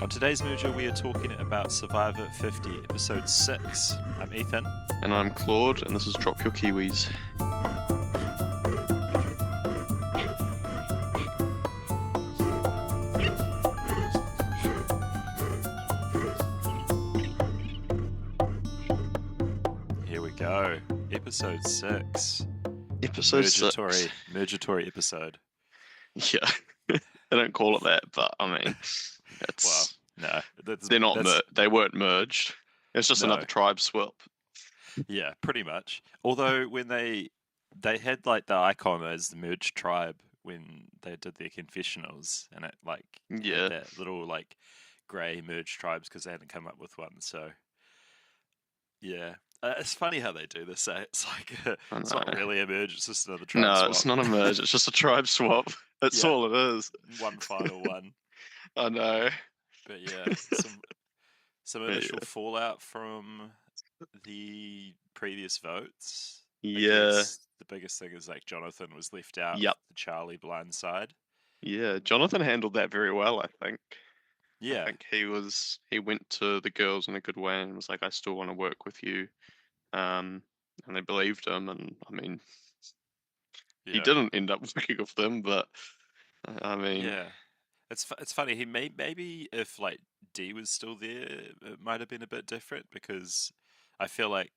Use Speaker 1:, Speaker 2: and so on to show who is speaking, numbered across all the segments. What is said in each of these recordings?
Speaker 1: On today's Mojo, we are talking about Survivor 50, Episode 6. I'm Ethan.
Speaker 2: And I'm Claude, and this is Drop Your Kiwis.
Speaker 1: Here we go. Episode 6.
Speaker 2: Episode 6.
Speaker 1: Mergatory episode.
Speaker 2: Yeah. They don't call it that, but I mean, it's...
Speaker 1: Well, no.
Speaker 2: They're not they weren't merged. It's just another tribe swap.
Speaker 1: Yeah, pretty much. Although when they had like the icon as the merged tribe when they did their confessionals, and it had that little like grey merged tribes because they hadn't come up with one. So yeah, it's funny how they do this. It's like it's not really a merge; it's just another tribe swap.
Speaker 2: No, it's not a merge. It's just a tribe swap. That's all it is.
Speaker 1: One final one.
Speaker 2: I know.
Speaker 1: But yeah, some initial fallout from the previous votes.
Speaker 2: Yeah.
Speaker 1: The biggest thing is like Jonathan was left out.
Speaker 2: Yep.
Speaker 1: The Charlie blind side.
Speaker 2: Yeah, Jonathan handled that very well, I think.
Speaker 1: Yeah.
Speaker 2: I think he went to the girls in a good way and was like, I still want to work with you. And they believed him, and I mean, he didn't end up working with them, but I mean,
Speaker 1: yeah, it's funny. He maybe if like D was still there, it might have been a bit different because I feel like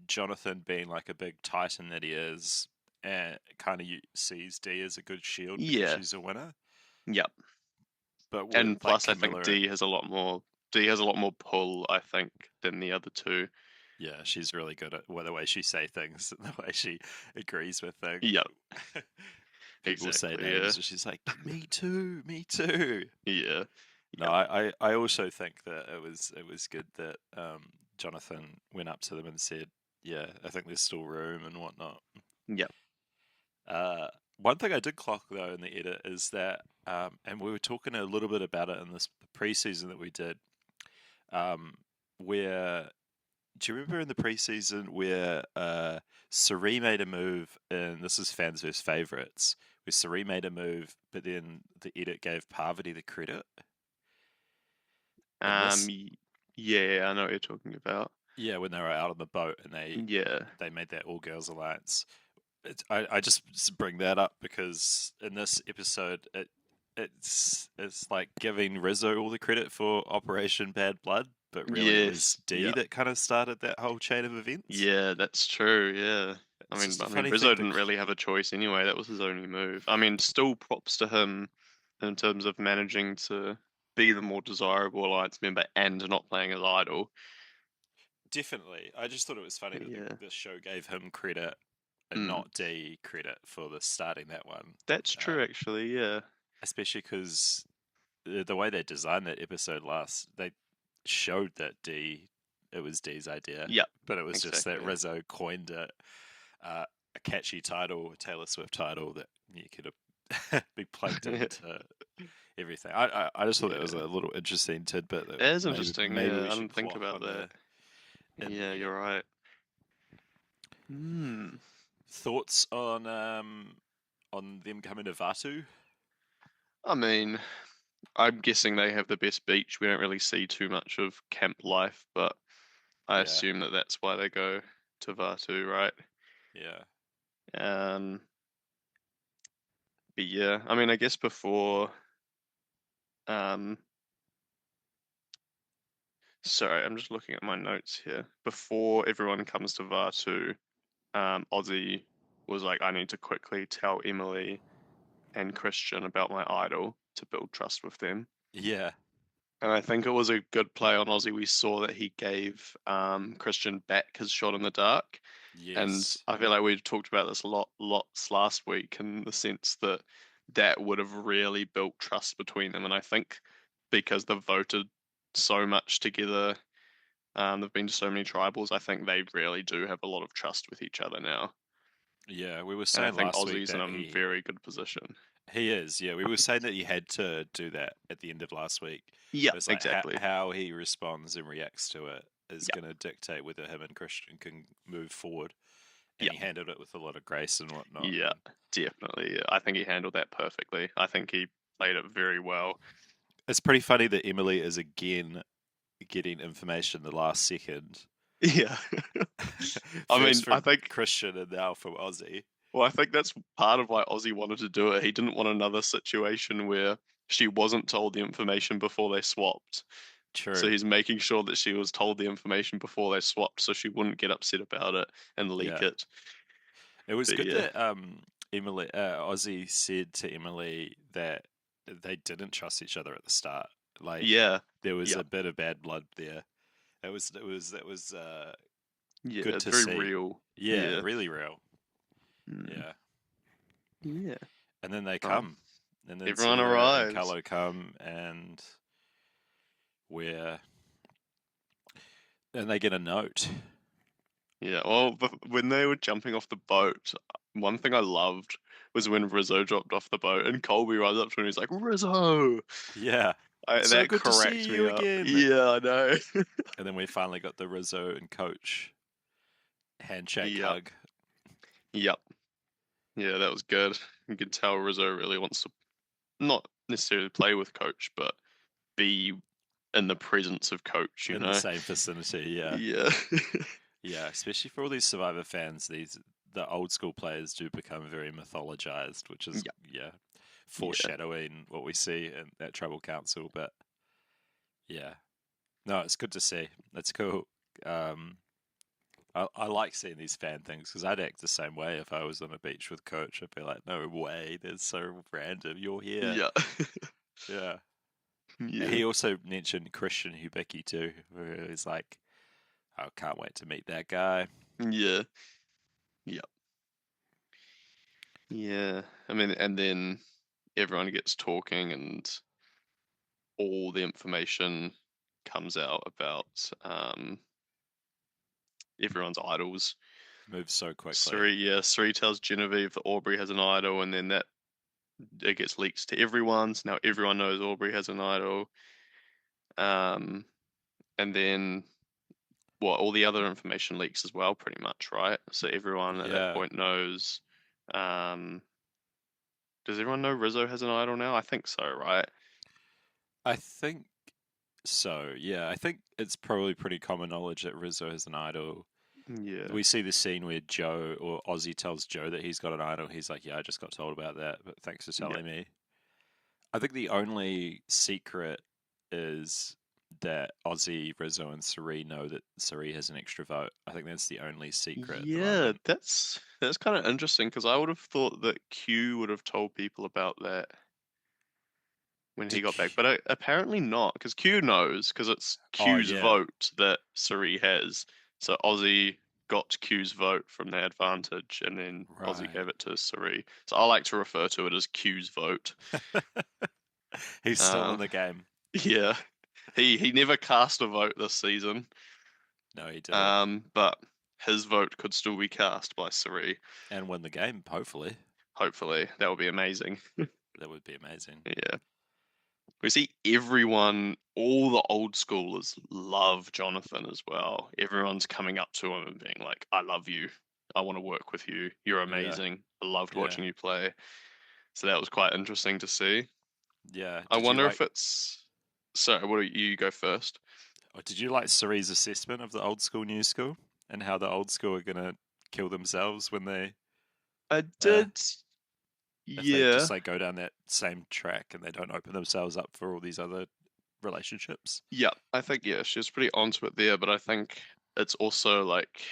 Speaker 1: Jonathan, being like a big titan that he is, kind of sees D as a good shield because she's a winner.
Speaker 2: Yep.
Speaker 1: But
Speaker 2: and plus, I think D has a lot more pull, I think, than the other two.
Speaker 1: Yeah, she's really good at the way she say things, and the way she agrees with things.
Speaker 2: Yep.
Speaker 1: People say names, and she's like, "Me too, me too."
Speaker 2: Yeah.
Speaker 1: No, I also think that it was good that Jonathan went up to them and said, "Yeah, I think there's still room and whatnot."
Speaker 2: Yep.
Speaker 1: One thing I did clock though in the edit is that, and we were talking a little bit about it in this preseason that we did, where. Do you remember in the preseason where Sari made a move, and this is fans versus favourites, where Sari made a move, but then the edit gave Parvati the credit?
Speaker 2: Yeah, I know what you're talking about.
Speaker 1: Yeah, when they were out on the boat and they made that all girls alliance. I just bring that up because in this episode it's like giving Rizzo all the credit for Operation Bad Blood. But really, it was D that kind of started that whole chain of events.
Speaker 2: Yeah, that's true. Yeah, I mean, Rizzo didn't really have a choice anyway. That was his only move. I mean, still props to him in terms of managing to be the more desirable alliance member and not playing as idol.
Speaker 1: Definitely, I just thought it was funny that the show gave him credit and not D credit for starting that one.
Speaker 2: That's true, actually. Yeah,
Speaker 1: especially because the way they designed that episode they showed that it was D's idea.
Speaker 2: Yeah,
Speaker 1: but it was just that Rizzo coined it, a catchy title, a Taylor Swift title that you could have be plugged into everything. I just thought that was a little interesting tidbit.
Speaker 2: It is interesting. Maybe I didn't think about that. Yeah, you're right.
Speaker 1: Thoughts on them coming to Vaatu?
Speaker 2: I mean, I'm guessing they have the best beach. We don't really see too much of camp life, but I assume that that's why they go to Vaatu, right?
Speaker 1: Yeah.
Speaker 2: But yeah, I mean, I guess before... sorry, I'm just looking at my notes here. Before everyone comes to Vaatu, Ozzy was like, I need to quickly tell Emily and Christian about my idol to build trust with them.
Speaker 1: Yeah.
Speaker 2: And I think it was a good play on Ozzy. We saw that he gave Christian back his shot in the dark.
Speaker 1: Yes.
Speaker 2: And I feel like we talked about this lots last week in the sense that would have really built trust between them. And I think because they've voted so much together, they've been to so many tribals, I think they really do have a lot of trust with each other now.
Speaker 1: Yeah, we were saying
Speaker 2: last week. I think Ozzy's in a very good position.
Speaker 1: He is, yeah. We were saying that he had to do that at the end of last week.
Speaker 2: Yeah,
Speaker 1: like
Speaker 2: exactly.
Speaker 1: How he responds and reacts to it is going to dictate whether him and Christian can move forward. And he handled it with a lot of grace and whatnot.
Speaker 2: Yeah, definitely. Yeah. I think he handled that perfectly. I think he played it very well.
Speaker 1: It's pretty funny that Emily is again getting information the last second.
Speaker 2: Yeah. I
Speaker 1: First
Speaker 2: mean, I
Speaker 1: from
Speaker 2: think
Speaker 1: Christian and now from Ozzy.
Speaker 2: well, I think that's part of why Ozzy wanted to do it. He didn't want another situation where she wasn't told the information before they swapped. So
Speaker 1: True.
Speaker 2: he's making sure that she was told the information before they swapped so she wouldn't get upset about it and leak
Speaker 1: Yeah.
Speaker 2: it.
Speaker 1: It was
Speaker 2: But
Speaker 1: good
Speaker 2: yeah.
Speaker 1: that Ozzy said to Emily that they didn't trust each other at the start. Like
Speaker 2: Yeah.
Speaker 1: there was
Speaker 2: Yeah.
Speaker 1: a bit of bad blood there. It was
Speaker 2: Yeah.
Speaker 1: good
Speaker 2: It's
Speaker 1: to
Speaker 2: very
Speaker 1: see.
Speaker 2: real.
Speaker 1: Yeah,
Speaker 2: Yeah.
Speaker 1: really real.
Speaker 2: Mm.
Speaker 1: Yeah.
Speaker 2: Yeah.
Speaker 1: And then they
Speaker 2: Oh,
Speaker 1: come. And then
Speaker 2: everyone
Speaker 1: Sarah and
Speaker 2: arrives.
Speaker 1: Carlo come we're and they get a note.
Speaker 2: Yeah, well, when they were jumping off the boat, one thing I loved was when Rizzo dropped off the boat and Colby runs up to him and he's like, Rizzo!
Speaker 1: Yeah. So
Speaker 2: That
Speaker 1: good to see
Speaker 2: cracked me
Speaker 1: you
Speaker 2: up.
Speaker 1: again.
Speaker 2: Yeah, I know.
Speaker 1: And then we finally got the Rizzo and coach handshake
Speaker 2: Yep,
Speaker 1: hug.
Speaker 2: yep. Yeah, that was good. You can tell Rizzo really wants to not necessarily play with Coach, but be in the presence of Coach, you
Speaker 1: In the
Speaker 2: know?
Speaker 1: same vicinity, yeah.
Speaker 2: Yeah.
Speaker 1: Yeah, especially for all these Survivor fans, the old school players do become very mythologized, which is
Speaker 2: Yep.
Speaker 1: yeah,
Speaker 2: Yeah.
Speaker 1: foreshadowing what we see in that Tribal Council. But yeah, no, it's good to see. That's cool. Um, I like seeing these fan things because I'd act the same way if I was on a beach with Coach. I'd be like, no way, that's so random. You're here.
Speaker 2: Yeah.
Speaker 1: Yeah. And
Speaker 2: Yeah.
Speaker 1: he also mentioned Christian Hubicki too, where he's like, I can't wait to meet that guy.
Speaker 2: Yeah. Yeah. Yeah. I mean, and then everyone gets talking and all the information comes out about everyone's idols.
Speaker 1: Moves so quickly.
Speaker 2: Sri tells Genevieve that Aubrey has an idol, and then that it gets leaked to everyone. So now everyone knows Aubrey has an idol. Um, and then all the other information leaks as well, pretty much, right? So everyone at that
Speaker 1: Yeah.
Speaker 2: point knows. Um, does everyone know Rizzo has an idol now? I think so, right?
Speaker 1: I think so. Yeah, I think it's probably pretty common knowledge that Rizzo has an idol.
Speaker 2: Yeah.
Speaker 1: We see the scene where Joe or Ozzy tells Joe that he's got an idol. He's like, "Yeah, I just got told about that, but thanks for
Speaker 2: Yeah.
Speaker 1: telling me." I think the only secret is that Ozzy, Rizzo, and Sari know that Sari has an extra vote. I think that's the only secret at the
Speaker 2: Yeah,
Speaker 1: moment.
Speaker 2: that's kind of interesting because I would have thought that Q would have told people about that when he
Speaker 1: Did
Speaker 2: got back, but apparently not because Q knows because it's
Speaker 1: Oh
Speaker 2: Q's
Speaker 1: yeah,
Speaker 2: vote that Suri has. So Ozzy got Q's vote from the advantage, and then Ozzy
Speaker 1: right.
Speaker 2: gave it to Suri. So I like to refer to it as Q's vote.
Speaker 1: He's still in
Speaker 2: Um,
Speaker 1: the game.
Speaker 2: yeah, he never cast a vote this season.
Speaker 1: No, he didn't.
Speaker 2: But his vote could still be cast by Suri.
Speaker 1: And win the game, hopefully.
Speaker 2: Hopefully, that would be amazing.
Speaker 1: That would be amazing.
Speaker 2: Yeah. We see everyone, all the old schoolers love Jonathan as well. Everyone's coming up to him and being like, I love you. I want to work with you. You're
Speaker 1: Yeah,
Speaker 2: amazing. I loved
Speaker 1: yeah,
Speaker 2: watching you play. So that was quite interesting to see.
Speaker 1: yeah.
Speaker 2: I wonder if it's. Sorry, what do you go first?
Speaker 1: Did you like Cerie's assessment of the old school, new school, and how the old school are gonna kill themselves when they,
Speaker 2: I
Speaker 1: uh,
Speaker 2: did.
Speaker 1: if they
Speaker 2: Yeah.
Speaker 1: just like go down that same track and they don't open themselves up for all these other relationships?
Speaker 2: Yeah. I think, yeah, she was pretty onto it there, but I think it's also like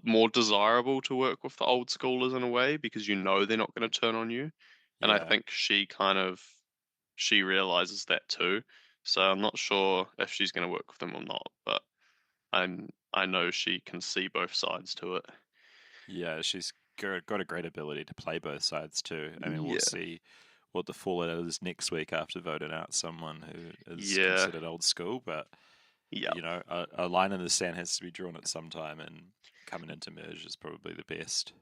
Speaker 2: more desirable to work with the old schoolers in a way because you know they're not going to turn on you. And I
Speaker 1: Yeah,
Speaker 2: think she realizes that too. So I'm not sure if she's going to work with them or not, but I know she can see both sides to it.
Speaker 1: yeah. She's got a great ability to play both sides too. I mean, we'll
Speaker 2: Yeah.
Speaker 1: see what the fallout is next week after voting out someone who is
Speaker 2: Yeah.
Speaker 1: considered old school, but
Speaker 2: Yep.
Speaker 1: a line in the sand has to be drawn at some time, and coming into merge is probably the best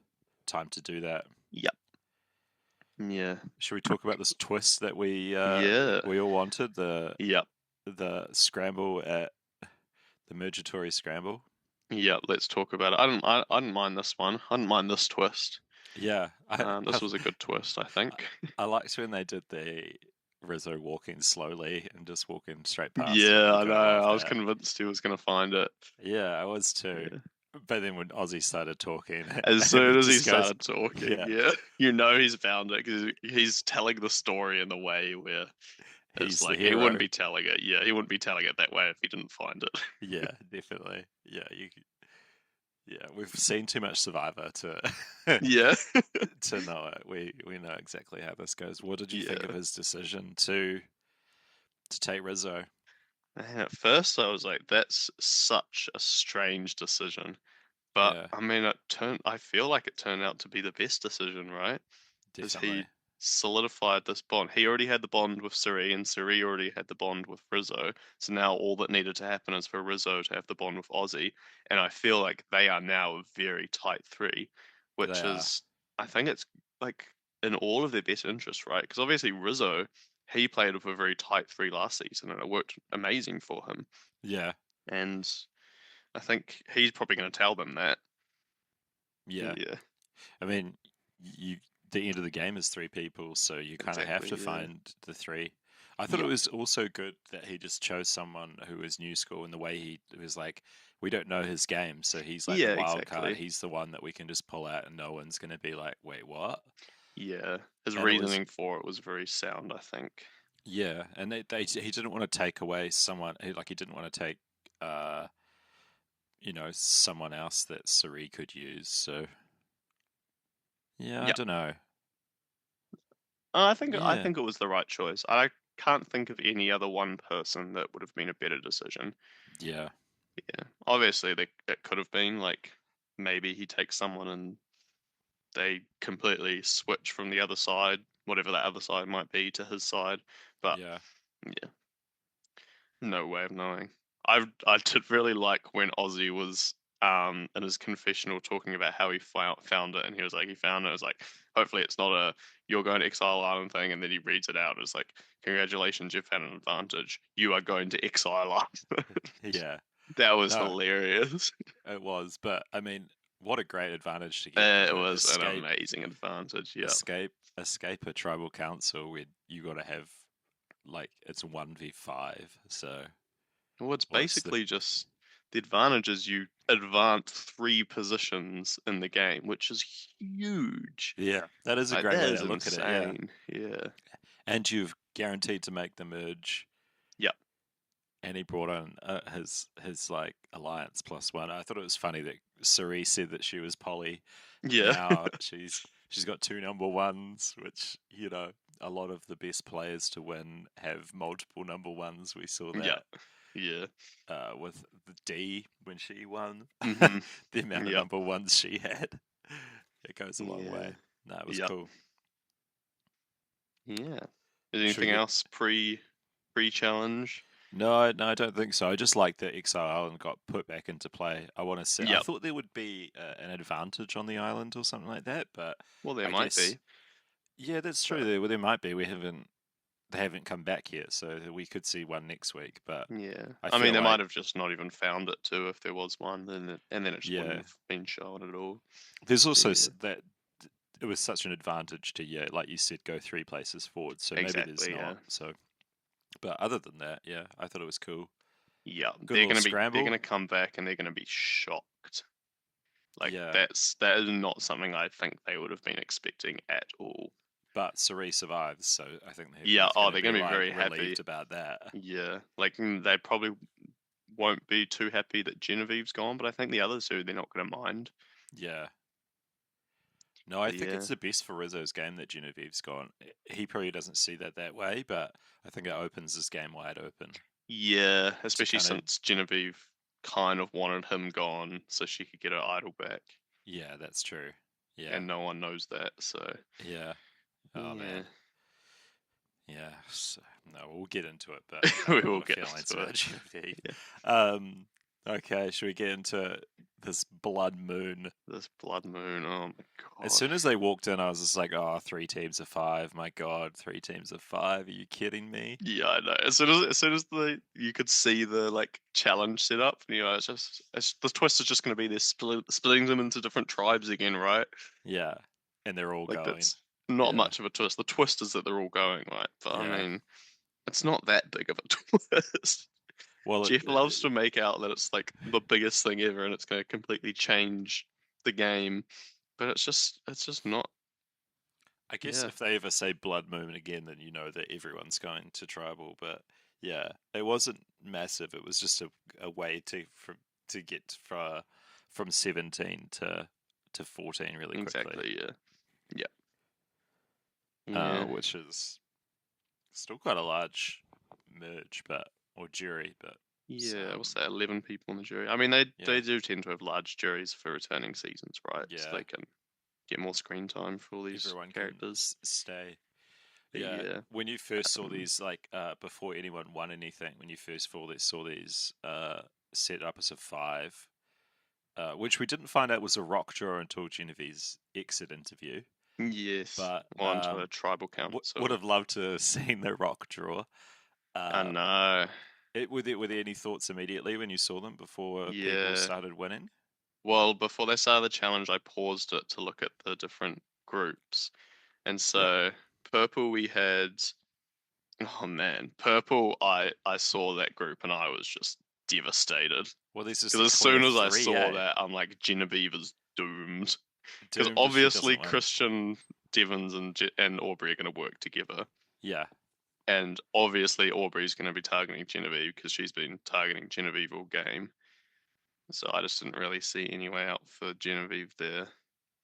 Speaker 1: time to do that.
Speaker 2: Yep. Yeah.
Speaker 1: Should we talk about this twist that
Speaker 2: Yeah.
Speaker 1: we all wanted
Speaker 2: Yep.
Speaker 1: the scramble at the Mergatory scramble?
Speaker 2: Yep. Let's talk about it. I didn't mind this one. I didn't mind this twist.
Speaker 1: Yeah,
Speaker 2: This was a good twist, I
Speaker 1: I
Speaker 2: think.
Speaker 1: I liked when they did the Rizzo walking slowly and just walking straight past it.
Speaker 2: Yeah,
Speaker 1: You
Speaker 2: I know.
Speaker 1: gotta love
Speaker 2: I was
Speaker 1: that.
Speaker 2: convinced he was going to find it.
Speaker 1: Yeah, I was too.
Speaker 2: Yeah.
Speaker 1: But then when Ozzy started talking,
Speaker 2: As
Speaker 1: and
Speaker 2: soon
Speaker 1: it
Speaker 2: as he
Speaker 1: just goes,
Speaker 2: started talking,
Speaker 1: yeah,
Speaker 2: yeah, you know he's found it because he's telling the story in a way where it's
Speaker 1: he's the
Speaker 2: like he wouldn't
Speaker 1: hero.
Speaker 2: be telling it. Yeah, he wouldn't be telling it that way if he didn't find it.
Speaker 1: Yeah, definitely. Yeah, yeah, we've seen too much Survivor to
Speaker 2: Yeah,
Speaker 1: to know it. We know exactly how this goes. What did you think of
Speaker 2: yeah.
Speaker 1: his decision to take Rizzo?
Speaker 2: And at first, I was like, "That's such a strange decision," but
Speaker 1: Yeah,
Speaker 2: I mean, it turned. I feel like it turned out to be the best decision, right? Because
Speaker 1: definitely.
Speaker 2: he solidified this bond. He already had the bond with Suri, and Suri already had the bond with Rizzo. So now all that needed to happen is for Rizzo to have the bond with Ozzy. And I feel like they are now a very tight three,
Speaker 1: They
Speaker 2: which
Speaker 1: are.
Speaker 2: is, I think it's like in all of their best interests, right? Because obviously Rizzo, he played with a very tight three last season, and it worked amazing for him.
Speaker 1: Yeah,
Speaker 2: And I think he's probably going to tell them that.
Speaker 1: yeah.
Speaker 2: Yeah,
Speaker 1: I mean, you the end of the game is three people, so you kind of have
Speaker 2: exactly.
Speaker 1: to
Speaker 2: Yeah.
Speaker 1: find the three. I thought it
Speaker 2: Yep.
Speaker 1: was also good that he just chose someone who was new school in the way he was like, we don't know his game, so he's like the
Speaker 2: Yeah,
Speaker 1: wild card.
Speaker 2: exactly.
Speaker 1: He's the one that we can just pull out, and no one's going to be like, wait, what?
Speaker 2: Yeah, his
Speaker 1: And it was,
Speaker 2: reasoning for it was very sound, I think.
Speaker 1: yeah, and he didn't want to take away someone, he didn't want to take, uh, someone else that Sari could use. So yeah, I
Speaker 2: Yeah,
Speaker 1: don't know.
Speaker 2: I
Speaker 1: Yeah,
Speaker 2: think it was the right choice. I can't think of any other one person that would have been a better decision.
Speaker 1: yeah,
Speaker 2: Yeah, obviously it could have been like maybe he takes someone and they completely switch from the other side, whatever that other side might be, to his side. But
Speaker 1: yeah,
Speaker 2: yeah, no way of knowing. I did really like when Ozzy was in his confessional talking about how he found it, and he was like he found it. It was like hopefully it's not a you're going to Exile Island thing, and then he reads it out. It's like congratulations, you've had an advantage. You are going to Exile Island.
Speaker 1: yeah.
Speaker 2: That was
Speaker 1: No,
Speaker 2: hilarious.
Speaker 1: it was, but I mean, what a great advantage to get
Speaker 2: It
Speaker 1: though.
Speaker 2: was an amazing advantage. Yeah.
Speaker 1: Escape a tribal council where you got to have like it's 1v5. So
Speaker 2: Well, it's
Speaker 1: what's the
Speaker 2: basically just the advantage is you advance 3 positions in the game, which is huge.
Speaker 1: yeah, that is a
Speaker 2: Like
Speaker 1: great
Speaker 2: that
Speaker 1: way
Speaker 2: is
Speaker 1: to look at it. Yeah,
Speaker 2: insane. Yeah.
Speaker 1: and you've guaranteed to make the merge.
Speaker 2: Yep.
Speaker 1: And he brought on his like alliance +1. I thought it was funny that Cerie said that she was poly.
Speaker 2: Yeah.
Speaker 1: Now she's got two number ones, which a lot of the best players to win have multiple number ones. We saw
Speaker 2: Yeah.
Speaker 1: that
Speaker 2: Yeah.
Speaker 1: with the D when she won.
Speaker 2: Mhm.
Speaker 1: The amount of
Speaker 2: Yep.
Speaker 1: number ones she had, it goes a long
Speaker 2: Yeah.
Speaker 1: way. No, it was
Speaker 2: Yep.
Speaker 1: cool.
Speaker 2: Yeah. Is
Speaker 1: Should we
Speaker 2: anything
Speaker 1: get?
Speaker 2: else pre challenge?
Speaker 1: No, no, I don't think so. I just like that Exile Island got put back into play. I want to say I
Speaker 2: Yep.
Speaker 1: thought there would be an advantage on the island or something like that, but
Speaker 2: Well, there
Speaker 1: I
Speaker 2: might
Speaker 1: guess
Speaker 2: be,
Speaker 1: yeah, that's true.
Speaker 2: but
Speaker 1: There might be. They haven't come back yet, so we could see one next week. But
Speaker 2: yeah.
Speaker 1: I
Speaker 2: I mean,
Speaker 1: feel
Speaker 2: they might
Speaker 1: like
Speaker 2: have just not even found it too if there was one, and then it just wouldn't
Speaker 1: yeah,
Speaker 2: have been shown at all.
Speaker 1: there's
Speaker 2: So
Speaker 1: also
Speaker 2: yeah.
Speaker 1: that it was such an advantage to like you said, go three places forward. So maybe there's
Speaker 2: Exactly. Yeah.
Speaker 1: not. So, but other than that, yeah, I thought it was cool.
Speaker 2: Yeah,
Speaker 1: Good little
Speaker 2: they're
Speaker 1: scramble.
Speaker 2: gonna come back and they're gonna be shocked. Like
Speaker 1: Yeah,
Speaker 2: that is not something I think they would have been expecting at all.
Speaker 1: but Cerie survives, so I think they're
Speaker 2: Yeah,
Speaker 1: both
Speaker 2: oh,
Speaker 1: going to
Speaker 2: they're
Speaker 1: be
Speaker 2: gonna be
Speaker 1: like
Speaker 2: very happy.
Speaker 1: relieved about that.
Speaker 2: Yeah, like they probably won't be too happy that Genevieve's gone, but I think the others two they're not gonna mind.
Speaker 1: Yeah. No, I
Speaker 2: But
Speaker 1: think
Speaker 2: yeah,
Speaker 1: it's the best for Rizzo's game that Genevieve's gone. He probably doesn't see that way, but I think it opens his game wide open
Speaker 2: yeah,
Speaker 1: to
Speaker 2: especially
Speaker 1: kind of.
Speaker 2: since Genevieve kind of wanted him gone so she could get her idol back,
Speaker 1: Yeah, that's true. Yeah,
Speaker 2: and no one knows that. So
Speaker 1: yeah. Oh
Speaker 2: yeah,
Speaker 1: man. Yeah. So, no, we'll get into it, but I've
Speaker 2: we
Speaker 1: got a
Speaker 2: will
Speaker 1: lot of
Speaker 2: get
Speaker 1: feelings
Speaker 2: to
Speaker 1: about
Speaker 2: it.
Speaker 1: Genevieve.
Speaker 2: Yeah,
Speaker 1: Okay, should we get into this blood moon?
Speaker 2: this blood moon. Oh my
Speaker 1: As
Speaker 2: god.
Speaker 1: soon as they walked in, I was just like, "Oh, 3 teams of 5. My God, 3 teams of 5. Are you kidding me?"
Speaker 2: Yeah, I know. As soon as the you could see the like challenge set up, the twist is just going to be this splitting them into different tribes again, right?
Speaker 1: Yeah, and they're all
Speaker 2: Like
Speaker 1: going.
Speaker 2: not much of a twist. The twist is that they're all going, right? But I mean, it's not that big of a twist.
Speaker 1: Well,
Speaker 2: Jeff loves to make out that it's like the biggest thing ever and it's going to completely change the game, but it's just not.
Speaker 1: I guess
Speaker 2: Yeah,
Speaker 1: if they ever say Blood Moon again, then you know that everyone's going to tribal. But yeah, it wasn't massive. It was just a way to get from 17 to 14 really quickly.
Speaker 2: exactly. Yeah, yeah,
Speaker 1: Which is still quite a large merge, but or jury, but
Speaker 2: yeah. I will say 11 people in the jury. I mean, they
Speaker 1: yeah,
Speaker 2: do tend to have large juries for returning seasons, right? So
Speaker 1: yeah,
Speaker 2: they can get more screen time for all these
Speaker 1: everyone can
Speaker 2: characters.
Speaker 1: stay. Yeah,
Speaker 2: Yeah,
Speaker 1: when you first saw
Speaker 2: um,
Speaker 1: these, like before anyone won anything, when you first saw these set up as a five, which we didn't find out was a rock draw until Genevieve's exit interview,
Speaker 2: yes.
Speaker 1: but
Speaker 2: Onto a tribal
Speaker 1: would
Speaker 2: council.
Speaker 1: have loved to have seen the rock draw.
Speaker 2: I
Speaker 1: Uh,
Speaker 2: know.
Speaker 1: were there any thoughts immediately when you saw them before people
Speaker 2: Yeah.
Speaker 1: started winning?
Speaker 2: Well, before they started the challenge, I paused it to look at the different groups. And
Speaker 1: Yeah.
Speaker 2: so, purple, we had. Oh man, purple, I saw that group and I was just devastated.
Speaker 1: Well, there's just a
Speaker 2: Because as
Speaker 1: coin
Speaker 2: soon
Speaker 1: of
Speaker 2: as I
Speaker 1: three,
Speaker 2: saw
Speaker 1: eh?
Speaker 2: that, I'm like, Genevieve is doomed. Because
Speaker 1: Doomed if she
Speaker 2: obviously
Speaker 1: doesn't win.
Speaker 2: Christian, Devons, and Aubrey are going to work together.
Speaker 1: Yeah.
Speaker 2: And obviously Aubrey's going to be targeting Genevieve because she's been targeting Genevieve all game. So I just didn't really see any way out for Genevieve there.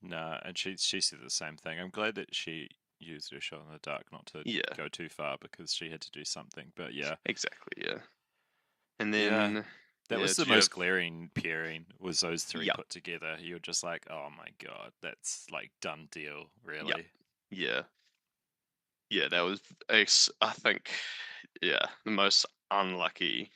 Speaker 1: No, and she said the same thing. I'm glad that she used her shot in the dark, not to
Speaker 2: Yeah,
Speaker 1: go too far because she had to do something. But yeah,
Speaker 2: exactly. Yeah. And
Speaker 1: yeah,
Speaker 2: then,
Speaker 1: that
Speaker 2: yeah,
Speaker 1: was the
Speaker 2: did you
Speaker 1: most
Speaker 2: have.
Speaker 1: glaring pairing. Was those three
Speaker 2: Yep,
Speaker 1: put together? You're just like, oh my god, that's like done deal,
Speaker 2: yep,
Speaker 1: really.
Speaker 2: yeah. Yeah, that was, I think, yeah, the most unlucky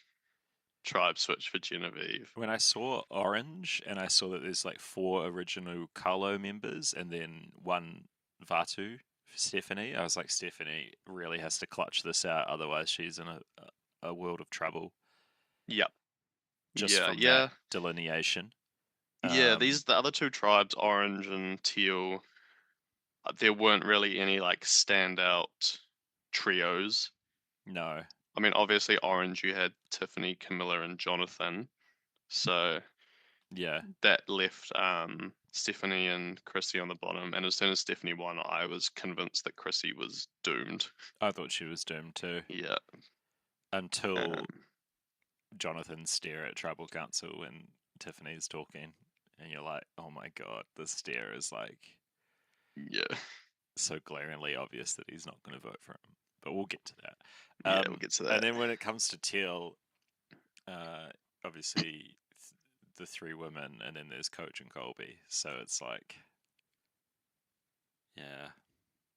Speaker 2: tribe switch for Genevieve.
Speaker 1: When I saw Orange and I saw that there's like four original Carlo members and then one Vatu, Stephanie, I was like, Stephanie really has to clutch this out, otherwise she's in a world of trouble
Speaker 2: Yep.
Speaker 1: just
Speaker 2: Yeah,
Speaker 1: from that
Speaker 2: yeah.
Speaker 1: delineation.
Speaker 2: Yeah,
Speaker 1: Um,
Speaker 2: these the other two tribes, Orange and Teal, there weren't really any like standout trios.
Speaker 1: no,
Speaker 2: I mean, obviously Orange you had Tiffany, Camilla, and Jonathan. So
Speaker 1: yeah,
Speaker 2: that left Stephanie and Chrissy on the bottom. And as soon as Stephanie won, I was convinced that Chrissy was doomed.
Speaker 1: I thought she was doomed too
Speaker 2: Yeah.
Speaker 1: until
Speaker 2: Um,
Speaker 1: Jonathan stare at Tribal Council when Tiffany's talking, and you're like, oh my god, the stare is like
Speaker 2: yeah.
Speaker 1: so glaringly obvious that he's not going to vote for him. But we'll get to that.
Speaker 2: Yeah, we'll get to
Speaker 1: And
Speaker 2: that.
Speaker 1: then when it comes to Teal, obviously the three women, and then there's Coach and Colby. So it's like, yeah,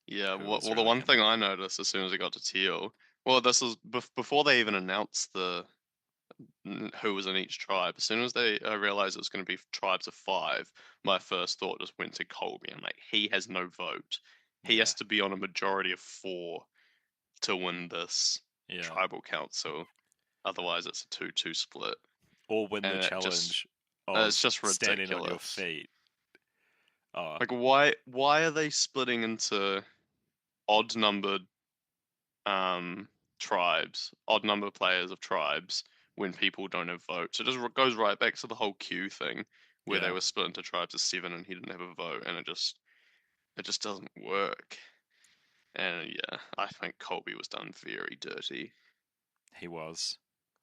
Speaker 2: Yeah,
Speaker 1: who was
Speaker 2: well, the
Speaker 1: really
Speaker 2: one
Speaker 1: going to
Speaker 2: thing
Speaker 1: win?
Speaker 2: I noticed as soon as it got to Teal, well, this was before they even announced who was in each tribe. As soon as they realized it was going to be tribes of five, my first thought just went to Colby. I'm like, he has no vote. He
Speaker 1: Yeah,
Speaker 2: has to be on a majority of four to win this
Speaker 1: yeah.
Speaker 2: tribal council. Otherwise, it's a 2-2 split,
Speaker 1: Or win the
Speaker 2: and
Speaker 1: challenge
Speaker 2: it's
Speaker 1: of
Speaker 2: just
Speaker 1: standing on your
Speaker 2: ridiculous.
Speaker 1: feet. Oh,
Speaker 2: Like, why are they splitting into odd numbered um odd number players of tribes when people don't have votes? It just goes right back to the whole Q thing where they
Speaker 1: yeah.
Speaker 2: were split into tribes of seven and he didn't have a vote, and it just doesn't work. And yeah, I think Colby was done very dirty.
Speaker 1: He was.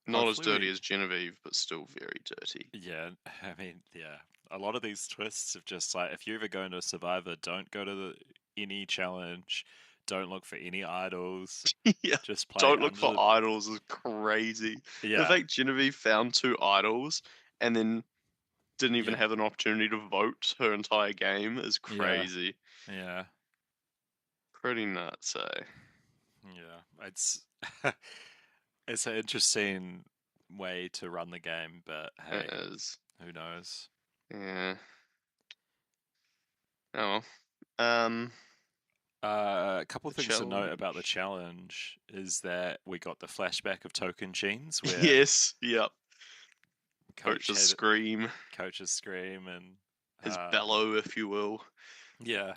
Speaker 2: Not as
Speaker 1: Hopefully
Speaker 2: dirty
Speaker 1: we.
Speaker 2: as Genevieve, but still very dirty.
Speaker 1: Yeah, I mean, yeah. A lot of these twists of just like, if you're ever going to a Survivor, don't go to any challenge. Don't look for any idols.
Speaker 2: Yeah.
Speaker 1: Just play
Speaker 2: Don't look
Speaker 1: under
Speaker 2: for
Speaker 1: the.
Speaker 2: idols is crazy. The
Speaker 1: Yeah,
Speaker 2: fact Genevieve found two idols and then didn't even
Speaker 1: yeah,
Speaker 2: have an opportunity to vote her entire game is
Speaker 1: yeah,
Speaker 2: crazy.
Speaker 1: yeah,
Speaker 2: Pretty nuts, eh?
Speaker 1: yeah. It's it's an interesting way to run the game, but
Speaker 2: It
Speaker 1: hey,
Speaker 2: is.
Speaker 1: who knows?
Speaker 2: Yeah. Oh well.
Speaker 1: A couple
Speaker 2: The
Speaker 1: of things to note about the
Speaker 2: challenge.
Speaker 1: challenge is that we got the flashback of Token Jeans where
Speaker 2: Yes. Yep.
Speaker 1: Coach
Speaker 2: Coach's
Speaker 1: had
Speaker 2: scream,
Speaker 1: Coach's scream and
Speaker 2: his bellow, if you will.
Speaker 1: yeah,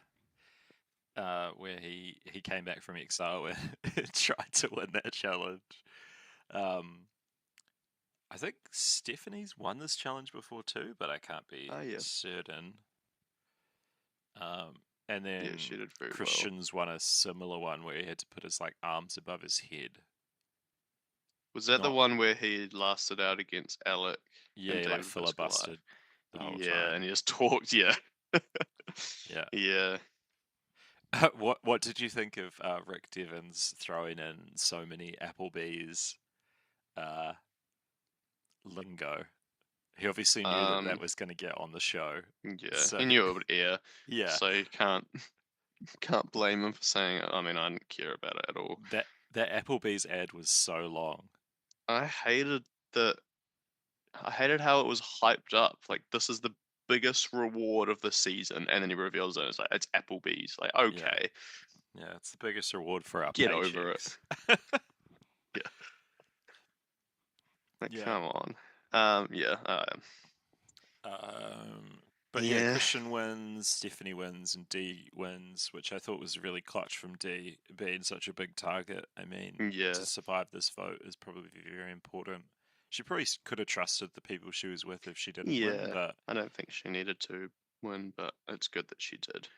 Speaker 1: where he came back from Exile and tried to win that challenge. Um, I think Stephanie's won this challenge before too, but I can't be
Speaker 2: Oh yeah,
Speaker 1: certain. Um, and
Speaker 2: yeah,
Speaker 1: then
Speaker 2: she did very well.
Speaker 1: Christian's won a similar one where he had to put his like arms above his head.
Speaker 2: Was that the
Speaker 1: Not
Speaker 2: one where he lasted out against Alec
Speaker 1: Yeah,
Speaker 2: and
Speaker 1: he like
Speaker 2: David vs Goliath?
Speaker 1: filibustered the whole
Speaker 2: Yeah,
Speaker 1: time.
Speaker 2: and he just talked. Yeah,
Speaker 1: Yeah.
Speaker 2: yeah.
Speaker 1: What did you think of Rick Devens throwing in so many Applebee's uh, lingo? He obviously knew that that
Speaker 2: Um,
Speaker 1: was going to get on the show,
Speaker 2: yeah.
Speaker 1: so
Speaker 2: He knew it would air,
Speaker 1: yeah,
Speaker 2: so you can't blame him for saying it. I mean, I didn't care about it at all.
Speaker 1: that Applebee's ad was so long.
Speaker 2: I hated the I hated how it was hyped up. Like this is the biggest reward of the season, and then he reveals it. It's like it's Applebee's. Like
Speaker 1: Yeah,
Speaker 2: okay,
Speaker 1: yeah, it's the biggest reward for our
Speaker 2: get over it.
Speaker 1: paychecks.
Speaker 2: Yeah, like
Speaker 1: Yeah.
Speaker 2: come on. Yeah,
Speaker 1: But yeah,
Speaker 2: yeah,
Speaker 1: Christian wins, Stephanie wins, and D wins, which I thought was really clutch from D, being such a big target. I mean, to
Speaker 2: yeah,
Speaker 1: survive this vote is probably very important. She probably could have trusted the people she was with if she didn't win,
Speaker 2: yeah.
Speaker 1: but
Speaker 2: I don't think she needed to win, but it's good that she did.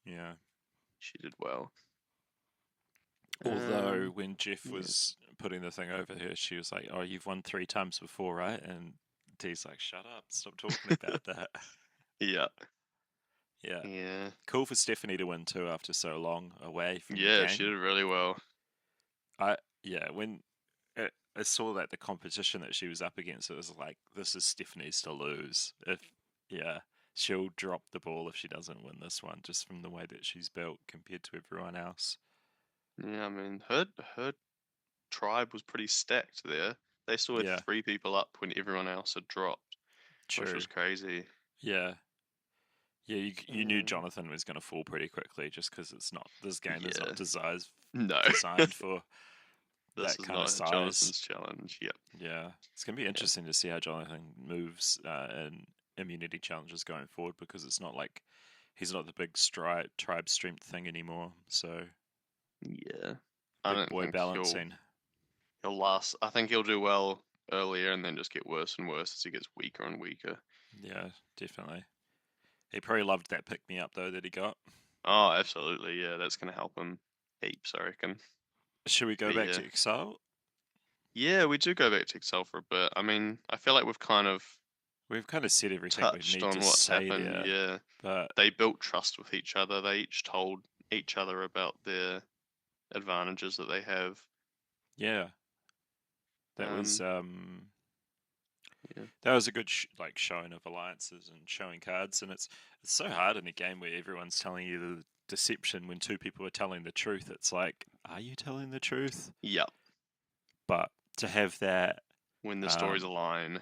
Speaker 1: yeah.
Speaker 2: She did well.
Speaker 1: Although when Jeff
Speaker 2: Yeah,
Speaker 1: was putting the thing over her, she was like, "Oh, you've won 3 times before, right?" And D's like, "Shut up! Stop talking about that."
Speaker 2: yeah,
Speaker 1: Yeah,
Speaker 2: yeah,
Speaker 1: cool for Stephanie to win too after so long away from the
Speaker 2: yeah. She
Speaker 1: game.
Speaker 2: did really well.
Speaker 1: I Yeah, when I saw that the competition that she was up against, it was like, this is Stephanie's to lose. If Yeah, she'll drop the ball if she doesn't win this one, just from the way that she's built compared to everyone else.
Speaker 2: Yeah, I mean, her tribe was pretty stacked there. They still had
Speaker 1: Yeah,
Speaker 2: 3 people up when everyone else had dropped, which
Speaker 1: true.
Speaker 2: was crazy.
Speaker 1: Yeah, yeah. You knew
Speaker 2: Um,
Speaker 1: Jonathan was going to fall pretty quickly, just because it's not this game is not
Speaker 2: yeah, no,
Speaker 1: designed for
Speaker 2: this
Speaker 1: that
Speaker 2: is
Speaker 1: kind of
Speaker 2: not
Speaker 1: size.
Speaker 2: Jonathan's challenge. Yep.
Speaker 1: Yeah, it's going to be
Speaker 2: Yeah.
Speaker 1: interesting to see how Jonathan moves in immunity challenges going forward, because it's not like he's not the big tribe strength thing anymore. So
Speaker 2: Yeah. I
Speaker 1: big
Speaker 2: don't
Speaker 1: boy
Speaker 2: think
Speaker 1: balancing.
Speaker 2: he'll last. I think he'll do well earlier and then just get worse and worse as he gets weaker and weaker.
Speaker 1: Yeah, definitely. He probably loved that pick me up though that he got.
Speaker 2: Oh, absolutely. Yeah, that's gonna help him heaps, I reckon.
Speaker 1: Should we go
Speaker 2: But
Speaker 1: back
Speaker 2: yeah.
Speaker 1: to Exile?
Speaker 2: Yeah, we do go back to Excel for a bit. I mean, I feel like we've kind of
Speaker 1: We've kind of said everything we
Speaker 2: touched
Speaker 1: need to
Speaker 2: on what's
Speaker 1: say
Speaker 2: happened.
Speaker 1: there,
Speaker 2: Yeah.
Speaker 1: but
Speaker 2: They built trust with each other. They each told each other about their advantages that they have.
Speaker 1: yeah, that was
Speaker 2: Um,
Speaker 1: um
Speaker 2: yeah,
Speaker 1: that was a good like showing of alliances and showing cards, and it's so hard in a game where everyone's telling you the deception when two people are telling the truth. It's like, are you telling the truth?
Speaker 2: yeah.
Speaker 1: But to have that,
Speaker 2: When the stories
Speaker 1: um,
Speaker 2: align,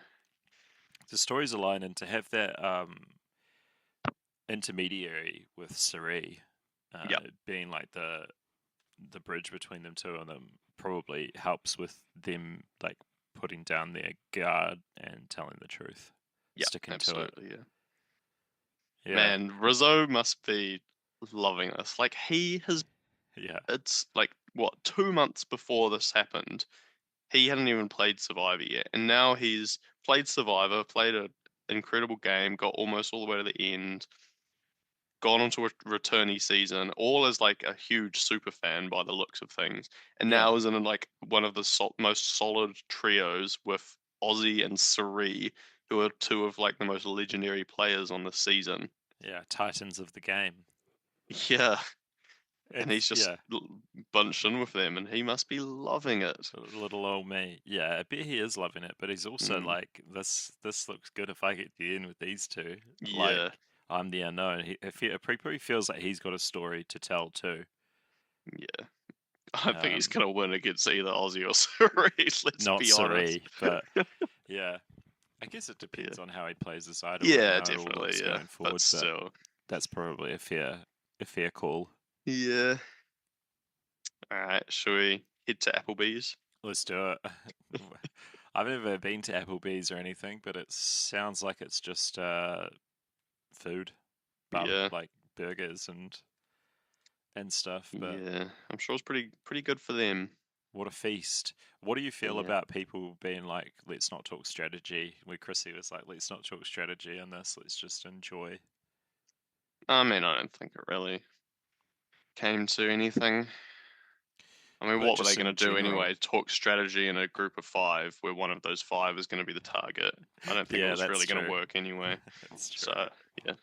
Speaker 1: the stories align, and to have that intermediary with Sari
Speaker 2: yeah,
Speaker 1: being like the bridge between them two, and them probably helps with them like putting down their guard and telling the truth,
Speaker 2: yeah,
Speaker 1: sticking to it.
Speaker 2: absolutely, yeah.
Speaker 1: Yeah,
Speaker 2: Man, Rizzo must be loving this. Like he has,
Speaker 1: yeah,
Speaker 2: it's like what 2 months before this happened, he hadn't even played Survivor yet, and now he's played Survivor, played an incredible game, got almost all the way to the end, gone onto a returnee season, all as like a huge super fan by the looks of things, and
Speaker 1: yeah,
Speaker 2: now is in like one of the most solid trios with Ozzy and Sari, who are two of like the most legendary players on the season.
Speaker 1: yeah. Titans of the game,
Speaker 2: Yeah, and
Speaker 1: and
Speaker 2: he's just
Speaker 1: yeah,
Speaker 2: bunched in with them, and he must be loving it.
Speaker 1: little old me. Yeah, I bet he is loving it, but he's also
Speaker 2: Mm,
Speaker 1: like, this looks good if I get the in with these two. Like,
Speaker 2: yeah,
Speaker 1: I'm the unknown. He probably feels like he's got a story to tell too.
Speaker 2: yeah. I think he's
Speaker 1: Um,
Speaker 2: gonna win against either Ozzy or Sari. Let's
Speaker 1: Not
Speaker 2: be honest.
Speaker 1: Sari, but yeah, I guess it
Speaker 2: Yeah,
Speaker 1: depends on how he plays this item and
Speaker 2: yeah,
Speaker 1: how it all
Speaker 2: definitely,
Speaker 1: looks
Speaker 2: yeah.
Speaker 1: going
Speaker 2: But
Speaker 1: forward. But
Speaker 2: still,
Speaker 1: that's probably a fair call.
Speaker 2: yeah. All right, should we head to Applebee's?
Speaker 1: Let's do it. I've never been to Applebee's or anything, but it sounds like it's just food,
Speaker 2: Yeah,
Speaker 1: like burgers and and stuff. But
Speaker 2: Yeah, I'm sure it's pretty good for them.
Speaker 1: what a feast! What do you feel
Speaker 2: Yeah.
Speaker 1: about people being like, "Let's not talk strategy"? Where Chrissy was like, "Let's not talk strategy on this. Let's just enjoy."
Speaker 2: I mean, I don't think it really came to anything. I mean,
Speaker 1: But
Speaker 2: what were they
Speaker 1: just
Speaker 2: going to
Speaker 1: in
Speaker 2: do
Speaker 1: general,
Speaker 2: anyway? Talk strategy in a group of five where one of those five is going to be the target. I don't think it
Speaker 1: yeah,
Speaker 2: was
Speaker 1: that's
Speaker 2: really going to
Speaker 1: true.
Speaker 2: work anyway.
Speaker 1: That's true.
Speaker 2: So, yeah.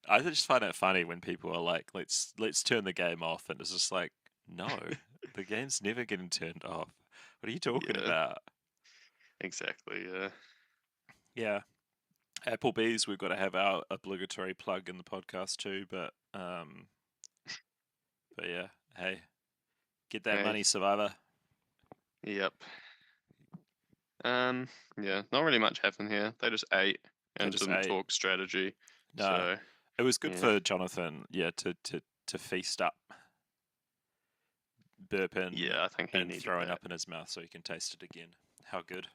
Speaker 1: I just find it funny when people are like, "Let's turn the game off," and it's just like, no, the game's never getting turned off. What are you talking
Speaker 2: Yeah,
Speaker 1: about?
Speaker 2: exactly. Yeah.
Speaker 1: Yeah, Applebee's. We've got to have our obligatory plug in the podcast too, but yeah, hey, get that
Speaker 2: Hey,
Speaker 1: money, Survivor.
Speaker 2: yep. Um, yeah, not really much happened here. They just ate
Speaker 1: They
Speaker 2: and
Speaker 1: just
Speaker 2: didn't
Speaker 1: ate.
Speaker 2: talk strategy.
Speaker 1: No,
Speaker 2: So,
Speaker 1: it was good
Speaker 2: yeah.
Speaker 1: for Jonathan. Yeah, to feast up, burping,
Speaker 2: Yeah, I think he
Speaker 1: and
Speaker 2: needed
Speaker 1: throwing
Speaker 2: that.
Speaker 1: up in his mouth so he can taste it again. How good.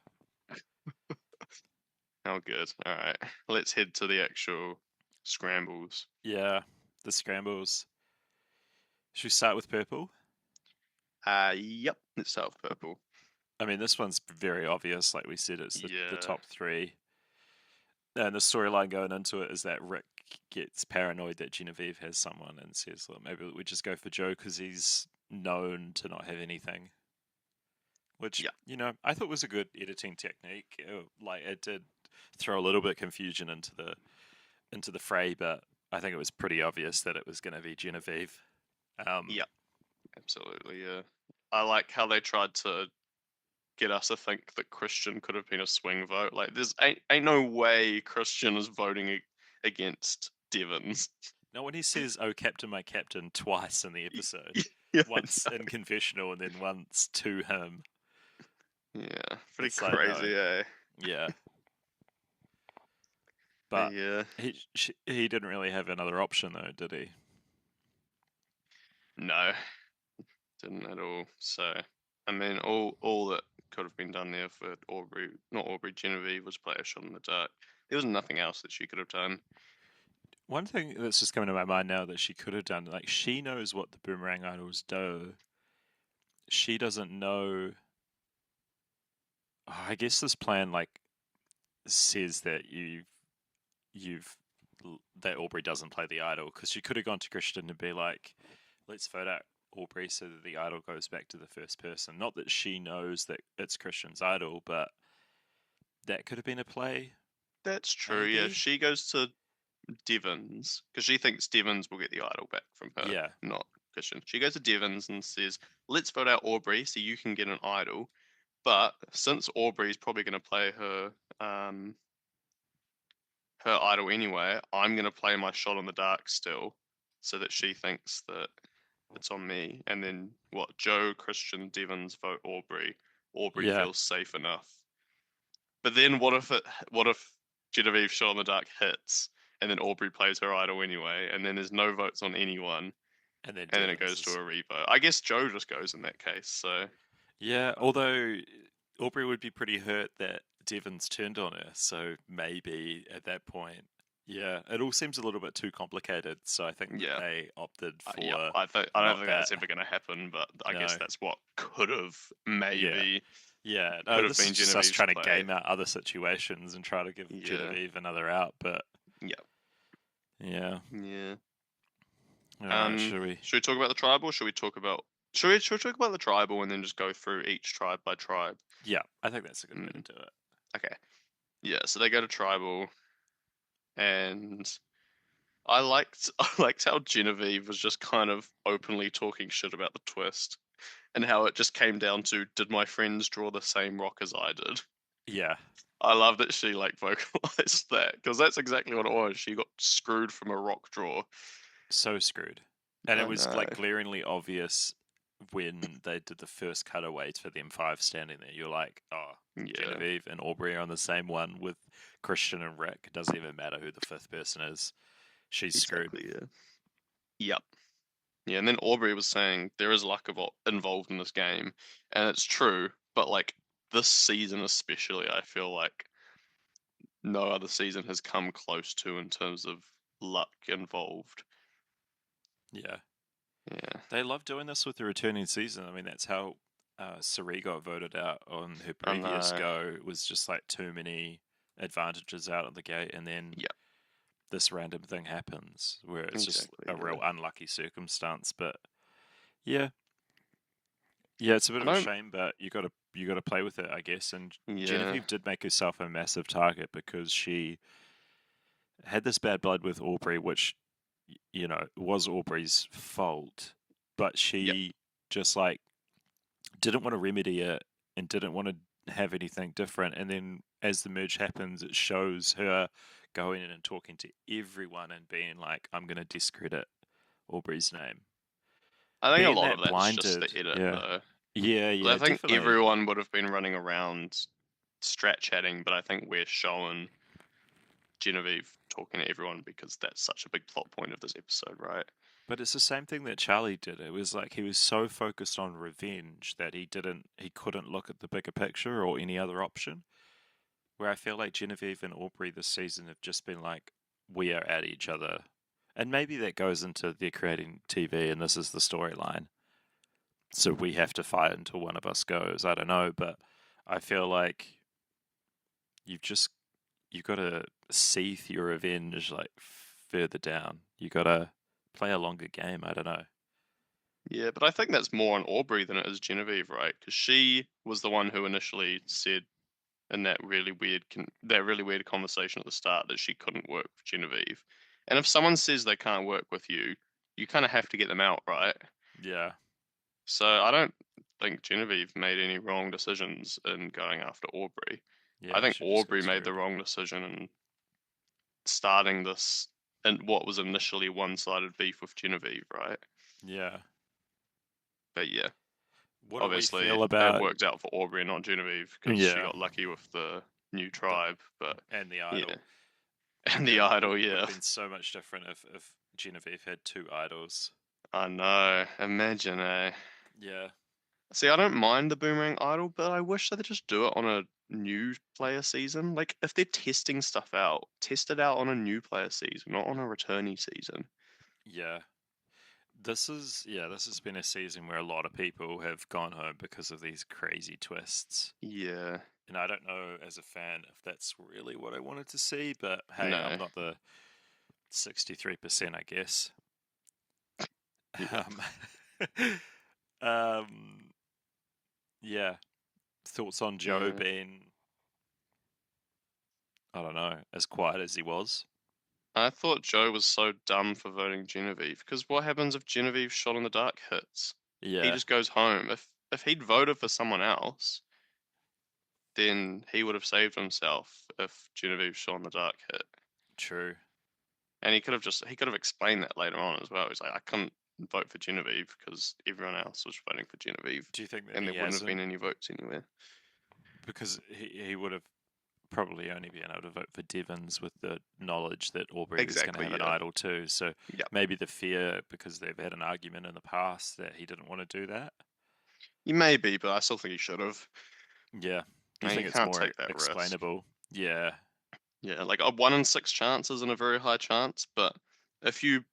Speaker 2: Oh, good. All right. Let's head to the actual scrambles.
Speaker 1: Yeah, the scrambles. Should we start with purple?
Speaker 2: Yep. Let's start with purple.
Speaker 1: I mean, this one's very obvious. Like we said, it's the
Speaker 2: Yeah.
Speaker 1: top three. And the storyline going into it is that Rick gets paranoid that Genevieve has someone and says, well, maybe we just go for Joe because he's known to not have anything. Which,
Speaker 2: Yeah.
Speaker 1: I thought was a good editing technique. Like it did throw a little bit of confusion into the fray, but I think it was pretty obvious that it was going to be Genevieve. Um,
Speaker 2: Yep. Absolutely. Yeah. I like how they tried to get us to think that Christian could have been a swing vote. Like, there's ain't no way Christian is voting against Devons.
Speaker 1: Now, when he says, "Oh, Captain, my Captain," twice in the episode,
Speaker 2: Yeah,
Speaker 1: once in confessional and then once to him,
Speaker 2: yeah, pretty
Speaker 1: it's like, no,
Speaker 2: crazy, eh?
Speaker 1: yeah. But
Speaker 2: Yeah,
Speaker 1: he didn't really have another option, though, did he?
Speaker 2: no, didn't at all. So, I mean, all that could have been done there for Aubrey, not Aubrey, Genevieve was play a shot in the dark. There was nothing else that she could have done.
Speaker 1: One thing that's just coming to my mind now that she could have done, like, she knows what the boomerang idols do. She doesn't know. I guess this plan, like, says that you've that Aubrey doesn't play the idol because she could have gone to Christian and be like, let's vote out Aubrey so that the idol goes back to the first person. Not that she knows that it's Christian's idol, but that could have been a play,
Speaker 2: That's true. Yeah, if
Speaker 1: maybe.
Speaker 2: she goes to Devons, because she thinks Devons will get the idol back from her,
Speaker 1: Yeah,
Speaker 2: not Christian. She goes to Devons and says, "Let's vote out Aubrey so you can get an idol." But since Aubrey's probably going to play um, her idol anyway, I'm going to play my shot in the dark still, so that she thinks that it's on me. And then what? Joe, Christian, Devons vote Aubrey. Aubrey
Speaker 1: yeah,
Speaker 2: feels safe enough. But then what if Genevieve Shot in the Dark hits and then Aubrey plays her idol anyway, and then there's no votes on anyone,
Speaker 1: and then
Speaker 2: and then it
Speaker 1: Devons
Speaker 2: goes to
Speaker 1: is.
Speaker 2: a revote. I guess Joe just goes in that case. So
Speaker 1: Yeah, although Aubrey would be pretty hurt that Devons turned on her, so maybe at that point, yeah, it all seems a little bit too complicated. So I think that
Speaker 2: yeah,
Speaker 1: they opted
Speaker 2: yeah.
Speaker 1: for
Speaker 2: I don't
Speaker 1: not
Speaker 2: think
Speaker 1: that.
Speaker 2: that's ever going to happen, but I guess
Speaker 1: No,
Speaker 2: that's what could have
Speaker 1: yeah,
Speaker 2: maybe
Speaker 1: yeah. No,
Speaker 2: could have
Speaker 1: this is
Speaker 2: been
Speaker 1: just us
Speaker 2: Genevieve's
Speaker 1: trying to
Speaker 2: play.
Speaker 1: game out other situations and try to give
Speaker 2: Yeah,
Speaker 1: Genevieve another out. But
Speaker 2: yeah,
Speaker 1: yeah,
Speaker 2: yeah.
Speaker 1: all right. Should we?
Speaker 2: Should we talk about the tribal? Should we talk about should we talk about the tribal and then just go through each tribe by tribe?
Speaker 1: Yeah, I think that's a good way
Speaker 2: Mm,
Speaker 1: to do it.
Speaker 2: okay. Yeah, so they go to tribal, and I liked I liked how Genevieve was just kind of openly talking shit about the twist, and how it just came down to, did my friends draw the same rock as I did?
Speaker 1: Yeah,
Speaker 2: I love that she like vocalized that, because that's exactly what it was. She got screwed from a rock draw.
Speaker 1: so screwed. And it
Speaker 2: I
Speaker 1: was
Speaker 2: know.
Speaker 1: like glaringly obvious when they did the first cutaways for them five standing there. You're like, oh,
Speaker 2: Yeah,
Speaker 1: Genevieve and Aubrey are on the same one with Christian and Rick. It doesn't even matter who the fifth person is. She's screwed.
Speaker 2: exactly. Yeah. Yep. Yeah, and then Aubrey was saying there is luck involved in this game, and it's true. But like this season especially, I feel like no other season has come close to in terms of luck involved.
Speaker 1: Yeah.
Speaker 2: Yeah.
Speaker 1: They love doing this with the returning season. I mean, that's how Sari got voted out on her
Speaker 2: I
Speaker 1: previous
Speaker 2: know.
Speaker 1: go. It was just like too many advantages out of the gate, and then
Speaker 2: Yeah.
Speaker 1: this random thing happens where it's just
Speaker 2: Exactly.
Speaker 1: a
Speaker 2: Yeah.
Speaker 1: real unlucky circumstance. But yeah, yeah, it's a bit
Speaker 2: I
Speaker 1: of a
Speaker 2: don't.
Speaker 1: shame, but you got to play with it, I guess. And
Speaker 2: Yeah.
Speaker 1: Genevieve did make herself a massive target because she had this bad blood with Aubrey, which was Aubrey's fault, but
Speaker 2: Yep.
Speaker 1: she just like didn't want to remedy it and didn't want to have anything different. And then as the merge happens, it shows her going in and talking to everyone and being like, "I'm going to discredit Aubrey's name."
Speaker 2: I think a
Speaker 1: Being
Speaker 2: lot of
Speaker 1: that
Speaker 2: that's just
Speaker 1: blinded,
Speaker 2: the edit,
Speaker 1: yeah,
Speaker 2: though.
Speaker 1: yeah,
Speaker 2: 'Cause I
Speaker 1: yeah,
Speaker 2: think
Speaker 1: definitely,
Speaker 2: everyone would have been running around strat chatting, but I think we're showing Genevieve talking to everyone because that's such a big plot point of this episode, right?
Speaker 1: but it's the same thing that Charlie did. It was like he was so focused on revenge that he couldn't look at the bigger picture or any other option. Where I feel like Genevieve and Aubrey this season have just been like, we are at each other. And maybe that goes into they're creating TV and this is the storyline. So we have to fight until one of us goes. I don't know, but I feel like you've just you've got to seethe your revenge like further down. You got to play a longer game. I don't know.
Speaker 2: Yeah, but I think that's more on Aubrey than it is Genevieve, right? Because she was the one who initially said in that really weird conversation at the start that she couldn't work with Genevieve. And if someone says they can't work with you, you kind of have to get them out, right?
Speaker 1: Yeah,
Speaker 2: So I don't think Genevieve made any wrong decisions in going after Aubrey. I
Speaker 1: yeah.
Speaker 2: think
Speaker 1: She just got
Speaker 2: Aubrey made the
Speaker 1: screwed.
Speaker 2: wrong decision in starting this and what was initially one-sided beef with Genevieve, right?
Speaker 1: Yeah.
Speaker 2: But yeah,
Speaker 1: What do we
Speaker 2: obviously
Speaker 1: feel
Speaker 2: it
Speaker 1: about?
Speaker 2: worked out for Aubrey and not Genevieve because she
Speaker 1: Yeah,
Speaker 2: got lucky with the new
Speaker 1: the
Speaker 2: tribe. But
Speaker 1: and the
Speaker 2: yeah,
Speaker 1: idol.
Speaker 2: and the
Speaker 1: It
Speaker 2: idol,
Speaker 1: would
Speaker 2: yeah.
Speaker 1: have been so much different if Genevieve had two idols.
Speaker 2: I know. Imagine, eh?
Speaker 1: Yeah,
Speaker 2: See, I don't mind the Boomerang Idol, but I wish they'd just do it on a new player season. Like, if they're testing stuff out, test it out on a new player season, not on a returnee season.
Speaker 1: yeah. This has been a season where a lot of people have gone home because of these crazy twists.
Speaker 2: Yeah.
Speaker 1: And I don't know as a fan if that's really what I wanted to see, but hey, I'm
Speaker 2: No.
Speaker 1: not the 63%, I guess.
Speaker 2: Yeah.
Speaker 1: Um, um, yeah. Thoughts on Joe
Speaker 2: Yeah.
Speaker 1: being, I don't know, as quiet as he was?
Speaker 2: I thought Joe was so dumb for voting Genevieve, because what happens if Genevieve shot in the dark hits? He
Speaker 1: Yeah,
Speaker 2: just goes home. If he'd voted for someone else, then he would have saved himself if Genevieve shot in the dark hit.
Speaker 1: true.
Speaker 2: And he could have explained that later on as well. He's like, I couldn't vote for Genevieve because everyone else was voting for Genevieve,
Speaker 1: Do you think that
Speaker 2: and there
Speaker 1: he
Speaker 2: wouldn't have been
Speaker 1: hasn't?
Speaker 2: any votes anywhere.
Speaker 1: Because he would have probably only been able to vote for Devons with the knowledge that Aubrey was going to
Speaker 2: Exactly.
Speaker 1: have an
Speaker 2: Yeah.
Speaker 1: idol too. So
Speaker 2: Yeah.
Speaker 1: maybe the fear, because they've had an argument in the past, that he didn't want to do that.
Speaker 2: He may be, but I still think he should have.
Speaker 1: Yeah. Do you
Speaker 2: And you
Speaker 1: think it's
Speaker 2: can't
Speaker 1: more
Speaker 2: take that risk.
Speaker 1: explainable? Yeah.
Speaker 2: Yeah, like a 1 in 6 chance isn't a very high chance, but if you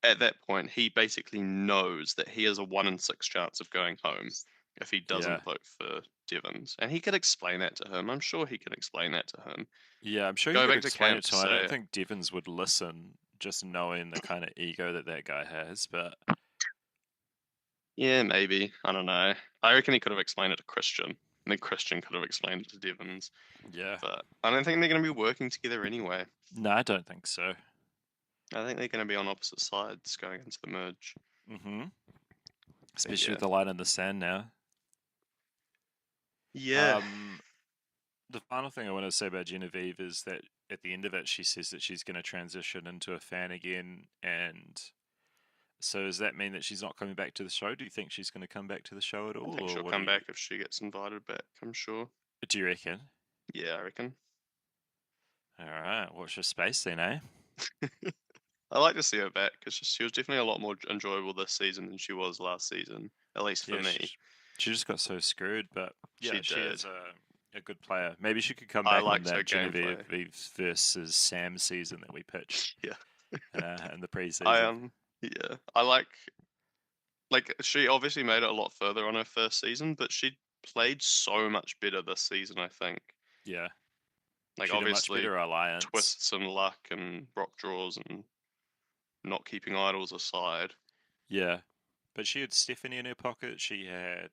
Speaker 2: at that point he basically knows that he has a 1 in 6 chance of going home if he
Speaker 1: Yeah.
Speaker 2: doesn't vote for Devons. And he could explain that to him. I'm sure he can explain that to him.
Speaker 1: Yeah, I'm sure you
Speaker 2: Go
Speaker 1: could
Speaker 2: back to
Speaker 1: explain it
Speaker 2: camp,
Speaker 1: to him. I don't
Speaker 2: say,
Speaker 1: think Devons would listen, just knowing the kind of ego that that guy has. But
Speaker 2: yeah, maybe. I don't know. I reckon he could have explained it to Christian. And then Christian could have explained it to Devons.
Speaker 1: yeah,
Speaker 2: But I don't think they're going to be working together anyway.
Speaker 1: no, I don't think so.
Speaker 2: I think they're going to be on opposite sides going into the merge.
Speaker 1: Hmm.
Speaker 2: But
Speaker 1: Especially
Speaker 2: yeah.
Speaker 1: with the line in the sand now.
Speaker 2: Yeah.
Speaker 1: Um, the final thing I want to say about Genevieve is that at the end of it, she says that she's going to transition into a fan again. And so does that mean that she's not coming back to the show? Do you think she's going to come back to the show at
Speaker 2: I
Speaker 1: all,
Speaker 2: think
Speaker 1: or
Speaker 2: she'll
Speaker 1: what do
Speaker 2: come
Speaker 1: you
Speaker 2: back if she gets invited back, I'm sure.
Speaker 1: do you reckon?
Speaker 2: Yeah, I reckon.
Speaker 1: All right, watch your space then, eh?
Speaker 2: I like to see her back because she was definitely a lot more enjoyable this season than she was last season, at least for
Speaker 1: Yeah,
Speaker 2: me.
Speaker 1: she just got so screwed, but
Speaker 2: She
Speaker 1: yeah, she
Speaker 2: did.
Speaker 1: is a good player. Maybe she could come
Speaker 2: I
Speaker 1: back on
Speaker 2: liked her
Speaker 1: that
Speaker 2: gameplay.
Speaker 1: Genevieve versus Sam season that we pitched
Speaker 2: Yeah.
Speaker 1: in the
Speaker 2: I
Speaker 1: preseason.
Speaker 2: yeah. I like like she obviously made it a lot further on her first season, but she played so much better this season, I think.
Speaker 1: Yeah.
Speaker 2: Like
Speaker 1: She had a much
Speaker 2: obviously
Speaker 1: better alliance.
Speaker 2: twists and luck and rock draws and not keeping idols aside.
Speaker 1: Yeah. But she had Stephanie in her pocket. She had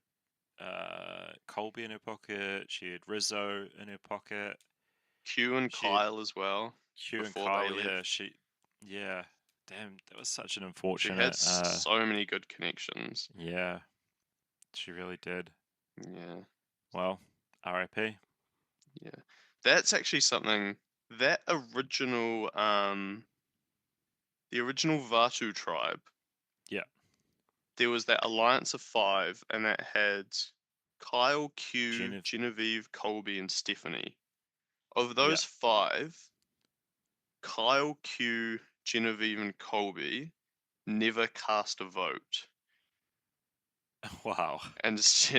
Speaker 1: Colby in her pocket. She had Rizzo in her pocket.
Speaker 2: Q and
Speaker 1: She had
Speaker 2: Kyle as well
Speaker 1: Q and
Speaker 2: before they
Speaker 1: Kyle. Yeah,
Speaker 2: left.
Speaker 1: yeah. Damn, that was such an
Speaker 2: She had
Speaker 1: unfortunate.
Speaker 2: so many good connections.
Speaker 1: Yeah, she really did.
Speaker 2: Yeah,
Speaker 1: Well, R.I.P.
Speaker 2: yeah. That's actually something that the original Vatu tribe.
Speaker 1: Yeah.
Speaker 2: There was that alliance of five, and that had Kyle, Q,
Speaker 1: Genevieve.
Speaker 2: Genevieve, Colby, and Stephanie. Of
Speaker 1: Yeah.
Speaker 2: those five, Kyle, Q, Genevieve, and Colby never cast a vote,
Speaker 1: Wow.
Speaker 2: and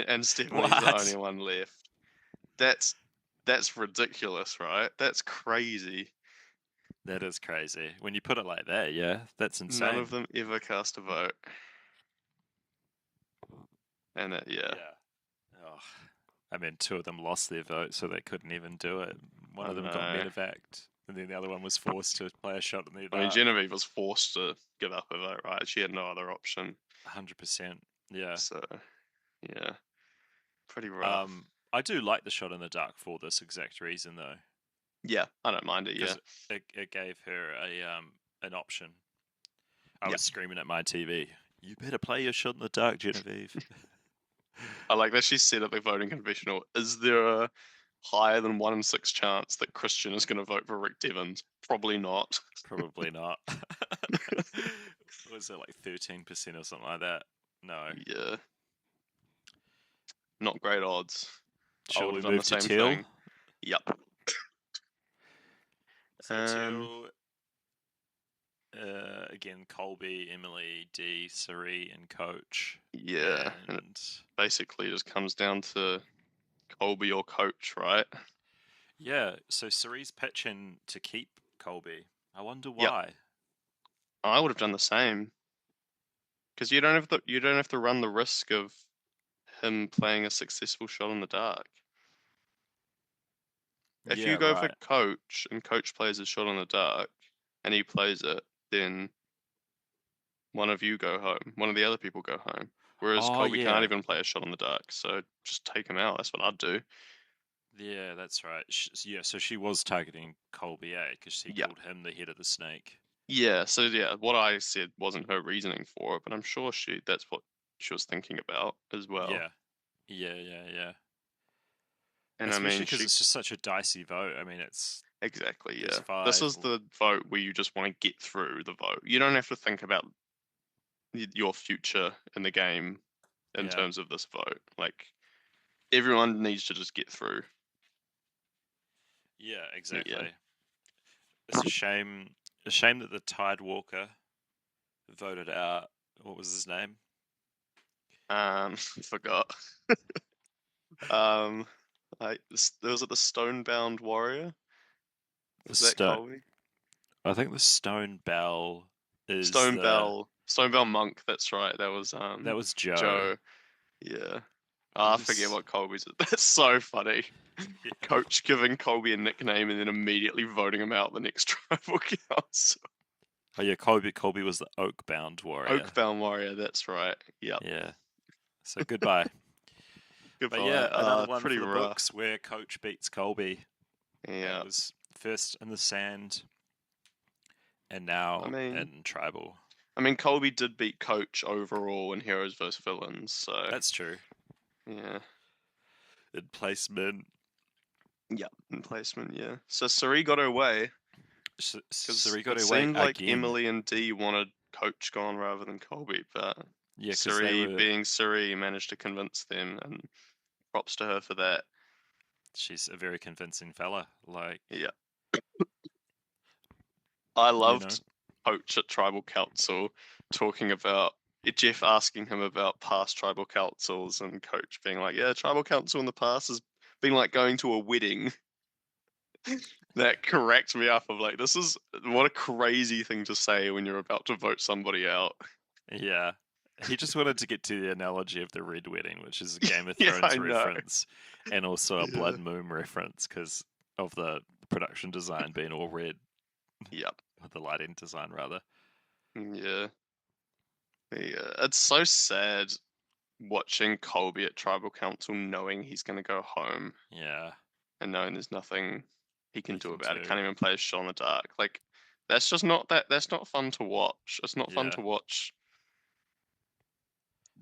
Speaker 2: and Stephanie's the only
Speaker 1: What?
Speaker 2: one left. That's that's ridiculous, right? That's crazy.
Speaker 1: That is crazy. When you put it like that, yeah, that's
Speaker 2: None of
Speaker 1: insane.
Speaker 2: them ever cast a vote, and yeah,
Speaker 1: Yeah. Oh, I mean, two of them lost their vote, so they couldn't even do it. One
Speaker 2: I
Speaker 1: of them got
Speaker 2: know.
Speaker 1: medevaced, and then the other one was forced to play a shot in the
Speaker 2: I mean,
Speaker 1: dark.
Speaker 2: Genevieve was forced to give up a vote, right? She had no other option.
Speaker 1: 100%. Yeah.
Speaker 2: So yeah, pretty rough.
Speaker 1: I do like the shot in the dark for this exact reason, though,
Speaker 2: Yeah, I don't mind it. Yeah,
Speaker 1: because it gave her an option. I
Speaker 2: yeah.
Speaker 1: was screaming at my TV, "You better play your shot in the dark, Genevieve."
Speaker 2: I like that she said at the voting confessional, is there a higher than 1 in 6 chance that Christian is going to vote for Rick Devens? Probably not.
Speaker 1: Probably not. Was it like 13% or something like that? No.
Speaker 2: Yeah, not great odds. I
Speaker 1: Shall
Speaker 2: would
Speaker 1: we
Speaker 2: have done the
Speaker 1: move to
Speaker 2: same
Speaker 1: teal?
Speaker 2: thing. Yep.
Speaker 1: So teal, again, Colby, Emily, D, Sari, and Coach.
Speaker 2: Yeah, and it
Speaker 1: And
Speaker 2: basically just comes down to Colby or Coach, right?
Speaker 1: yeah, so Sari's pitching to keep Colby. I wonder
Speaker 2: Yep.
Speaker 1: why.
Speaker 2: I would have done the same because you don't have to run the risk of him playing a successful shot in the dark. If
Speaker 1: Yeah,
Speaker 2: you go for
Speaker 1: right.
Speaker 2: Coach and Coach plays a shot in the dark and he plays it, then one of you go home. One of the other people go home. Whereas
Speaker 1: Oh,
Speaker 2: Colby can't
Speaker 1: yeah.
Speaker 2: even play a shot in the dark, so just take him out. That's what I'd do.
Speaker 1: Yeah, that's right. Yeah, so she was targeting Colby, because she
Speaker 2: Yeah.
Speaker 1: called him the head of the snake.
Speaker 2: Yeah, so yeah, what I said wasn't her reasoning for it, but I'm sure that's what she was thinking about as well.
Speaker 1: Yeah. Yeah.
Speaker 2: And I
Speaker 1: Especially
Speaker 2: mean,
Speaker 1: because it's just such a dicey vote. I mean,
Speaker 2: exactly,
Speaker 1: there's
Speaker 2: yeah. This
Speaker 1: five.
Speaker 2: is the vote where you just want to get through the vote. You don't have to think about your future in the game in
Speaker 1: Yeah.
Speaker 2: terms of this vote. Like everyone needs to just get through.
Speaker 1: Yeah,
Speaker 2: Yeah.
Speaker 1: exactly. It's a shame. A shame that the Tide Walker voted out. What was his name?
Speaker 2: Forgot. Um, was it the Stonebound Warrior?
Speaker 1: The
Speaker 2: Was that
Speaker 1: stone.
Speaker 2: Colby?
Speaker 1: I think the Stone Bell is the.
Speaker 2: Stonebell Monk. That's right. That was
Speaker 1: That was Joe.
Speaker 2: Joe. Yeah.
Speaker 1: He
Speaker 2: I forget
Speaker 1: was.
Speaker 2: what Colby's. That's so funny.
Speaker 1: Yeah.
Speaker 2: Coach giving Colby a nickname and then immediately voting him out the next tribal council.
Speaker 1: Oh yeah, Colby. Colby was the Oakbound Warrior.
Speaker 2: Oakbound Warrior. That's right. Yep.
Speaker 1: Yeah. So goodbye. But
Speaker 2: Goodbye.
Speaker 1: yeah, another one
Speaker 2: Pretty
Speaker 1: for the
Speaker 2: rough.
Speaker 1: books where Coach beats Colby. And
Speaker 2: Yeah.
Speaker 1: it was first in the sand and
Speaker 2: I
Speaker 1: now
Speaker 2: mean,
Speaker 1: in tribal.
Speaker 2: Colby did beat Coach overall in Heroes vs Villains, so
Speaker 1: That's true.
Speaker 2: yeah.
Speaker 1: In placement,
Speaker 2: Yep, in placement, yeah. So Sari got her way because
Speaker 1: Sari got
Speaker 2: it
Speaker 1: away
Speaker 2: seemed like
Speaker 1: again.
Speaker 2: Emily and Dee wanted Coach gone rather than Colby, but
Speaker 1: Yeah, because they
Speaker 2: Sari,
Speaker 1: were.
Speaker 2: being Sari, managed to convince them, and props to her for that.
Speaker 1: She's a very convincing fella. Like,
Speaker 2: Yeah, I
Speaker 1: you know.
Speaker 2: loved Coach at Tribal Council talking about Jeff asking him about past Tribal Councils, and Coach being like, "Yeah, Tribal Council in the past has been like going to a wedding." That cracked me up. Of like, this is what a crazy thing to say when you're about to vote somebody out.
Speaker 1: Yeah. He just wanted to get to the analogy of the Red Wedding, which is a Game of
Speaker 2: Yeah,
Speaker 1: Thrones
Speaker 2: I know.
Speaker 1: reference, and also a
Speaker 2: Yeah.
Speaker 1: Blood Moon reference because of the production design being all red,
Speaker 2: Yep.
Speaker 1: or the lighting design rather.
Speaker 2: Yeah. Yeah. It's so sad watching Colby at Tribal Council knowing he's going to go home
Speaker 1: Yeah,
Speaker 2: and knowing there's nothing he can
Speaker 1: he
Speaker 2: do
Speaker 1: can
Speaker 2: about it.
Speaker 1: do.
Speaker 2: Can't even play a shot in the dark. Like, that's just not that. That's not fun to watch. It's not fun
Speaker 1: Yeah,
Speaker 2: to watch.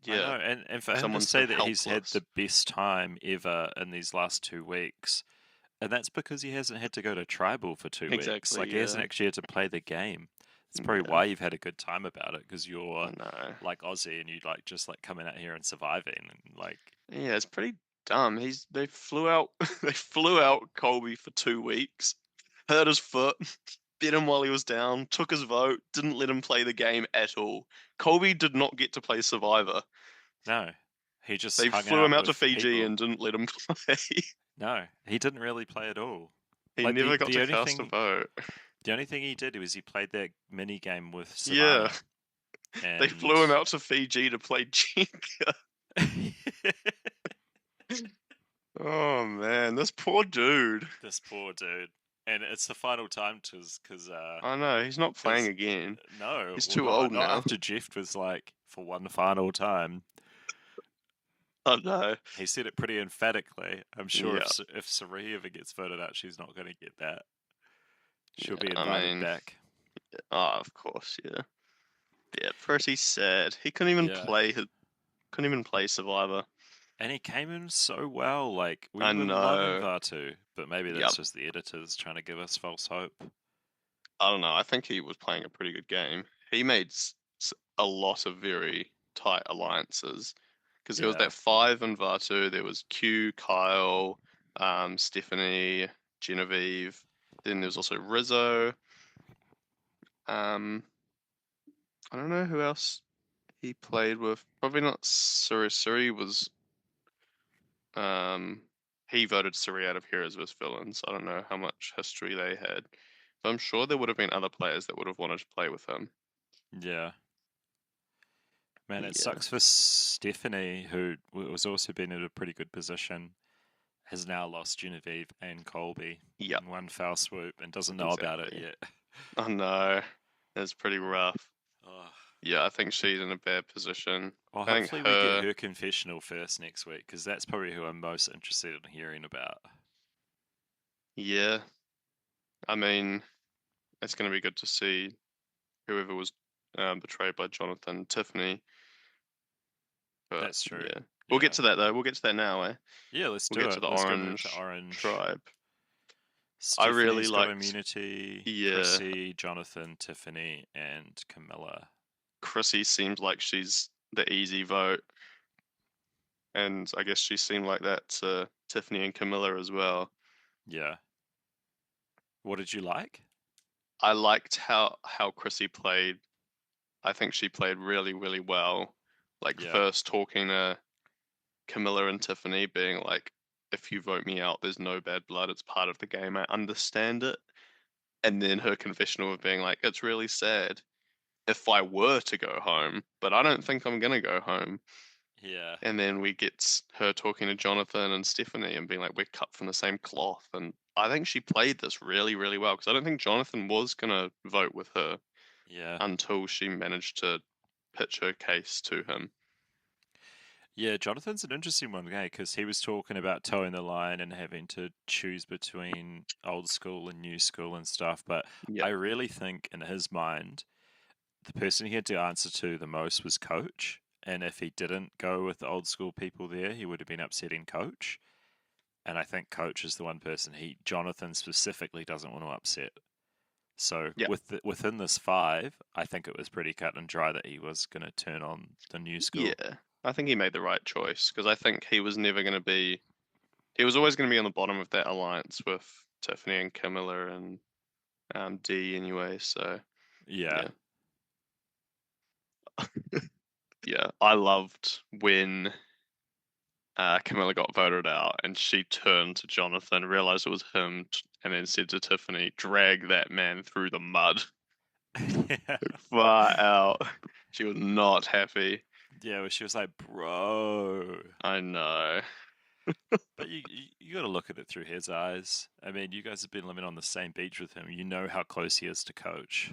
Speaker 1: I
Speaker 2: Yeah,
Speaker 1: know. And for him to
Speaker 2: someone so
Speaker 1: say that he's had
Speaker 2: helpless.
Speaker 1: the best time ever in these last 2 weeks, and that's because he hasn't had to go to tribal for 2 weeks.
Speaker 2: Exactly.
Speaker 1: Like he hasn't
Speaker 2: Yeah.
Speaker 1: actually had to play the game. That's probably
Speaker 2: Yeah.
Speaker 1: why you've had a good time about it because
Speaker 2: I
Speaker 1: you're
Speaker 2: know.
Speaker 1: like Ozzy and you like just like coming out here and surviving and like
Speaker 2: Yeah, it's pretty dumb. They flew out they flew out Colby for 2 weeks, hurt his foot, bit him while he was down, took his vote, didn't let him play the game at all. Colby did not get to play Survivor.
Speaker 1: no, he just
Speaker 2: They
Speaker 1: hung
Speaker 2: flew him
Speaker 1: out
Speaker 2: out to
Speaker 1: with
Speaker 2: Fiji
Speaker 1: people.
Speaker 2: and didn't let him play.
Speaker 1: No, he didn't really play at all.
Speaker 2: He
Speaker 1: Like
Speaker 2: never got to cast a vote.
Speaker 1: the only thing he did was he played that mini game with
Speaker 2: Yeah,
Speaker 1: Savannah
Speaker 2: they
Speaker 1: and
Speaker 2: flew him out to Fiji to play Jenga. Oh man, this poor dude.
Speaker 1: this poor dude. And it's the final time to
Speaker 2: I know, he's not playing
Speaker 1: because
Speaker 2: again.
Speaker 1: no,
Speaker 2: He's
Speaker 1: well
Speaker 2: too old
Speaker 1: not
Speaker 2: now.
Speaker 1: after Jeff was like for one final time.
Speaker 2: I know.
Speaker 1: He said it pretty emphatically. I'm sure
Speaker 2: Yeah,
Speaker 1: if Saree ever gets voted out, she's not going to get that. She'll
Speaker 2: yeah,
Speaker 1: be
Speaker 2: I
Speaker 1: invited
Speaker 2: mean,
Speaker 1: back.
Speaker 2: of course, yeah. Yeah, Percy's sad. He couldn't even
Speaker 1: Yeah.
Speaker 2: play couldn't even play Survivor.
Speaker 1: And he came in so well. Like, we
Speaker 2: I
Speaker 1: were loving
Speaker 2: know.
Speaker 1: Vatu, but maybe
Speaker 2: Yep.
Speaker 1: that's just the editors trying to give us false hope.
Speaker 2: I don't know. I think he was playing a pretty good game. He made a lot of very tight alliances because there was
Speaker 1: Yeah.
Speaker 2: that five in Vatu. There was Q, Kyle, Stephanie, Genevieve. Then there's also Rizzo. Um, I don't know who else he played with. Probably not Suri. Suri was Um, he voted Suri out of Heroes vs Villains. I don't know how much history they had, but I'm sure there would have been other players that would have wanted to play with him.
Speaker 1: Yeah. Man, it
Speaker 2: Yeah.
Speaker 1: sucks for Stephanie, who was also been in a pretty good position, has now lost Genevieve and Colby
Speaker 2: Yep.
Speaker 1: in one foul swoop and doesn't know about it
Speaker 2: Exactly.
Speaker 1: yet.
Speaker 2: Oh no, it's pretty rough.
Speaker 1: Oh.
Speaker 2: Yeah, I think she's in a bad position.
Speaker 1: Well,
Speaker 2: I think
Speaker 1: hopefully we get
Speaker 2: her.
Speaker 1: her confessional first next week because that's probably who I'm most interested in hearing about.
Speaker 2: Yeah, I mean, it's going to be good to see whoever was betrayed by Jonathan, Tiffany. But
Speaker 1: That's true.
Speaker 2: yeah, we'll get
Speaker 1: Yeah.
Speaker 2: to that though. We'll get to that now, eh?
Speaker 1: Yeah, let's
Speaker 2: We'll
Speaker 1: do
Speaker 2: get to
Speaker 1: it.
Speaker 2: the
Speaker 1: Let's go move to
Speaker 2: Orange
Speaker 1: Orange.
Speaker 2: tribe. I really
Speaker 1: Stephanie's got
Speaker 2: liked.
Speaker 1: immunity.
Speaker 2: Yeah,
Speaker 1: Chrissy, Jonathan, Tiffany, and Camilla.
Speaker 2: Chrissy seems like she's the easy vote, and I guess she seemed like that to Tiffany and Camilla as well.
Speaker 1: Yeah. What did you like?
Speaker 2: I liked how Chrissy played. I think she played really, really well. Like
Speaker 1: Yeah.
Speaker 2: first talking to Camilla and Tiffany, being like, "If you vote me out, there's no bad blood. It's part of the game. I understand it." And then her confessional of being like, "It's really sad if I were to go home, but I don't think I'm gonna go home."
Speaker 1: Yeah.
Speaker 2: And then we get her talking to Jonathan and Stephanie and being like, we're cut from the same cloth. And I think she played this really, really well because I don't think Jonathan was going to vote with her
Speaker 1: Yeah.
Speaker 2: until she managed to pitch her case to him.
Speaker 1: Yeah, Jonathan's an interesting one, okay, because he was talking about towing the line and having to choose between old school and new school and stuff. But
Speaker 2: Yep.
Speaker 1: I really think in his mind, the person he had to answer to the most was Coach. And if he didn't go with the old school people there, he would have been upsetting Coach. And I think Coach is the one person Jonathan specifically doesn't want to upset. So
Speaker 2: Yep.
Speaker 1: within this five, I think it was pretty cut and dry that he was going to turn on the new school.
Speaker 2: Yeah. I think he made the right choice because I think he was never going to be, he was always going to be on the bottom of that alliance with Tiffany and Camilla and D anyway. So,
Speaker 1: Yeah.
Speaker 2: yeah. Yeah. I loved when Camilla got voted out, and she turned to Jonathan, realized it was him, and then said to Tiffany, "Drag that man through the mud,
Speaker 1: Yeah.
Speaker 2: far out." She was not happy.
Speaker 1: Yeah, where she was like, bro.
Speaker 2: I know.
Speaker 1: But you got to look at it through his eyes. I mean, you guys have been living on the same beach with him. You know how close he is to Coach.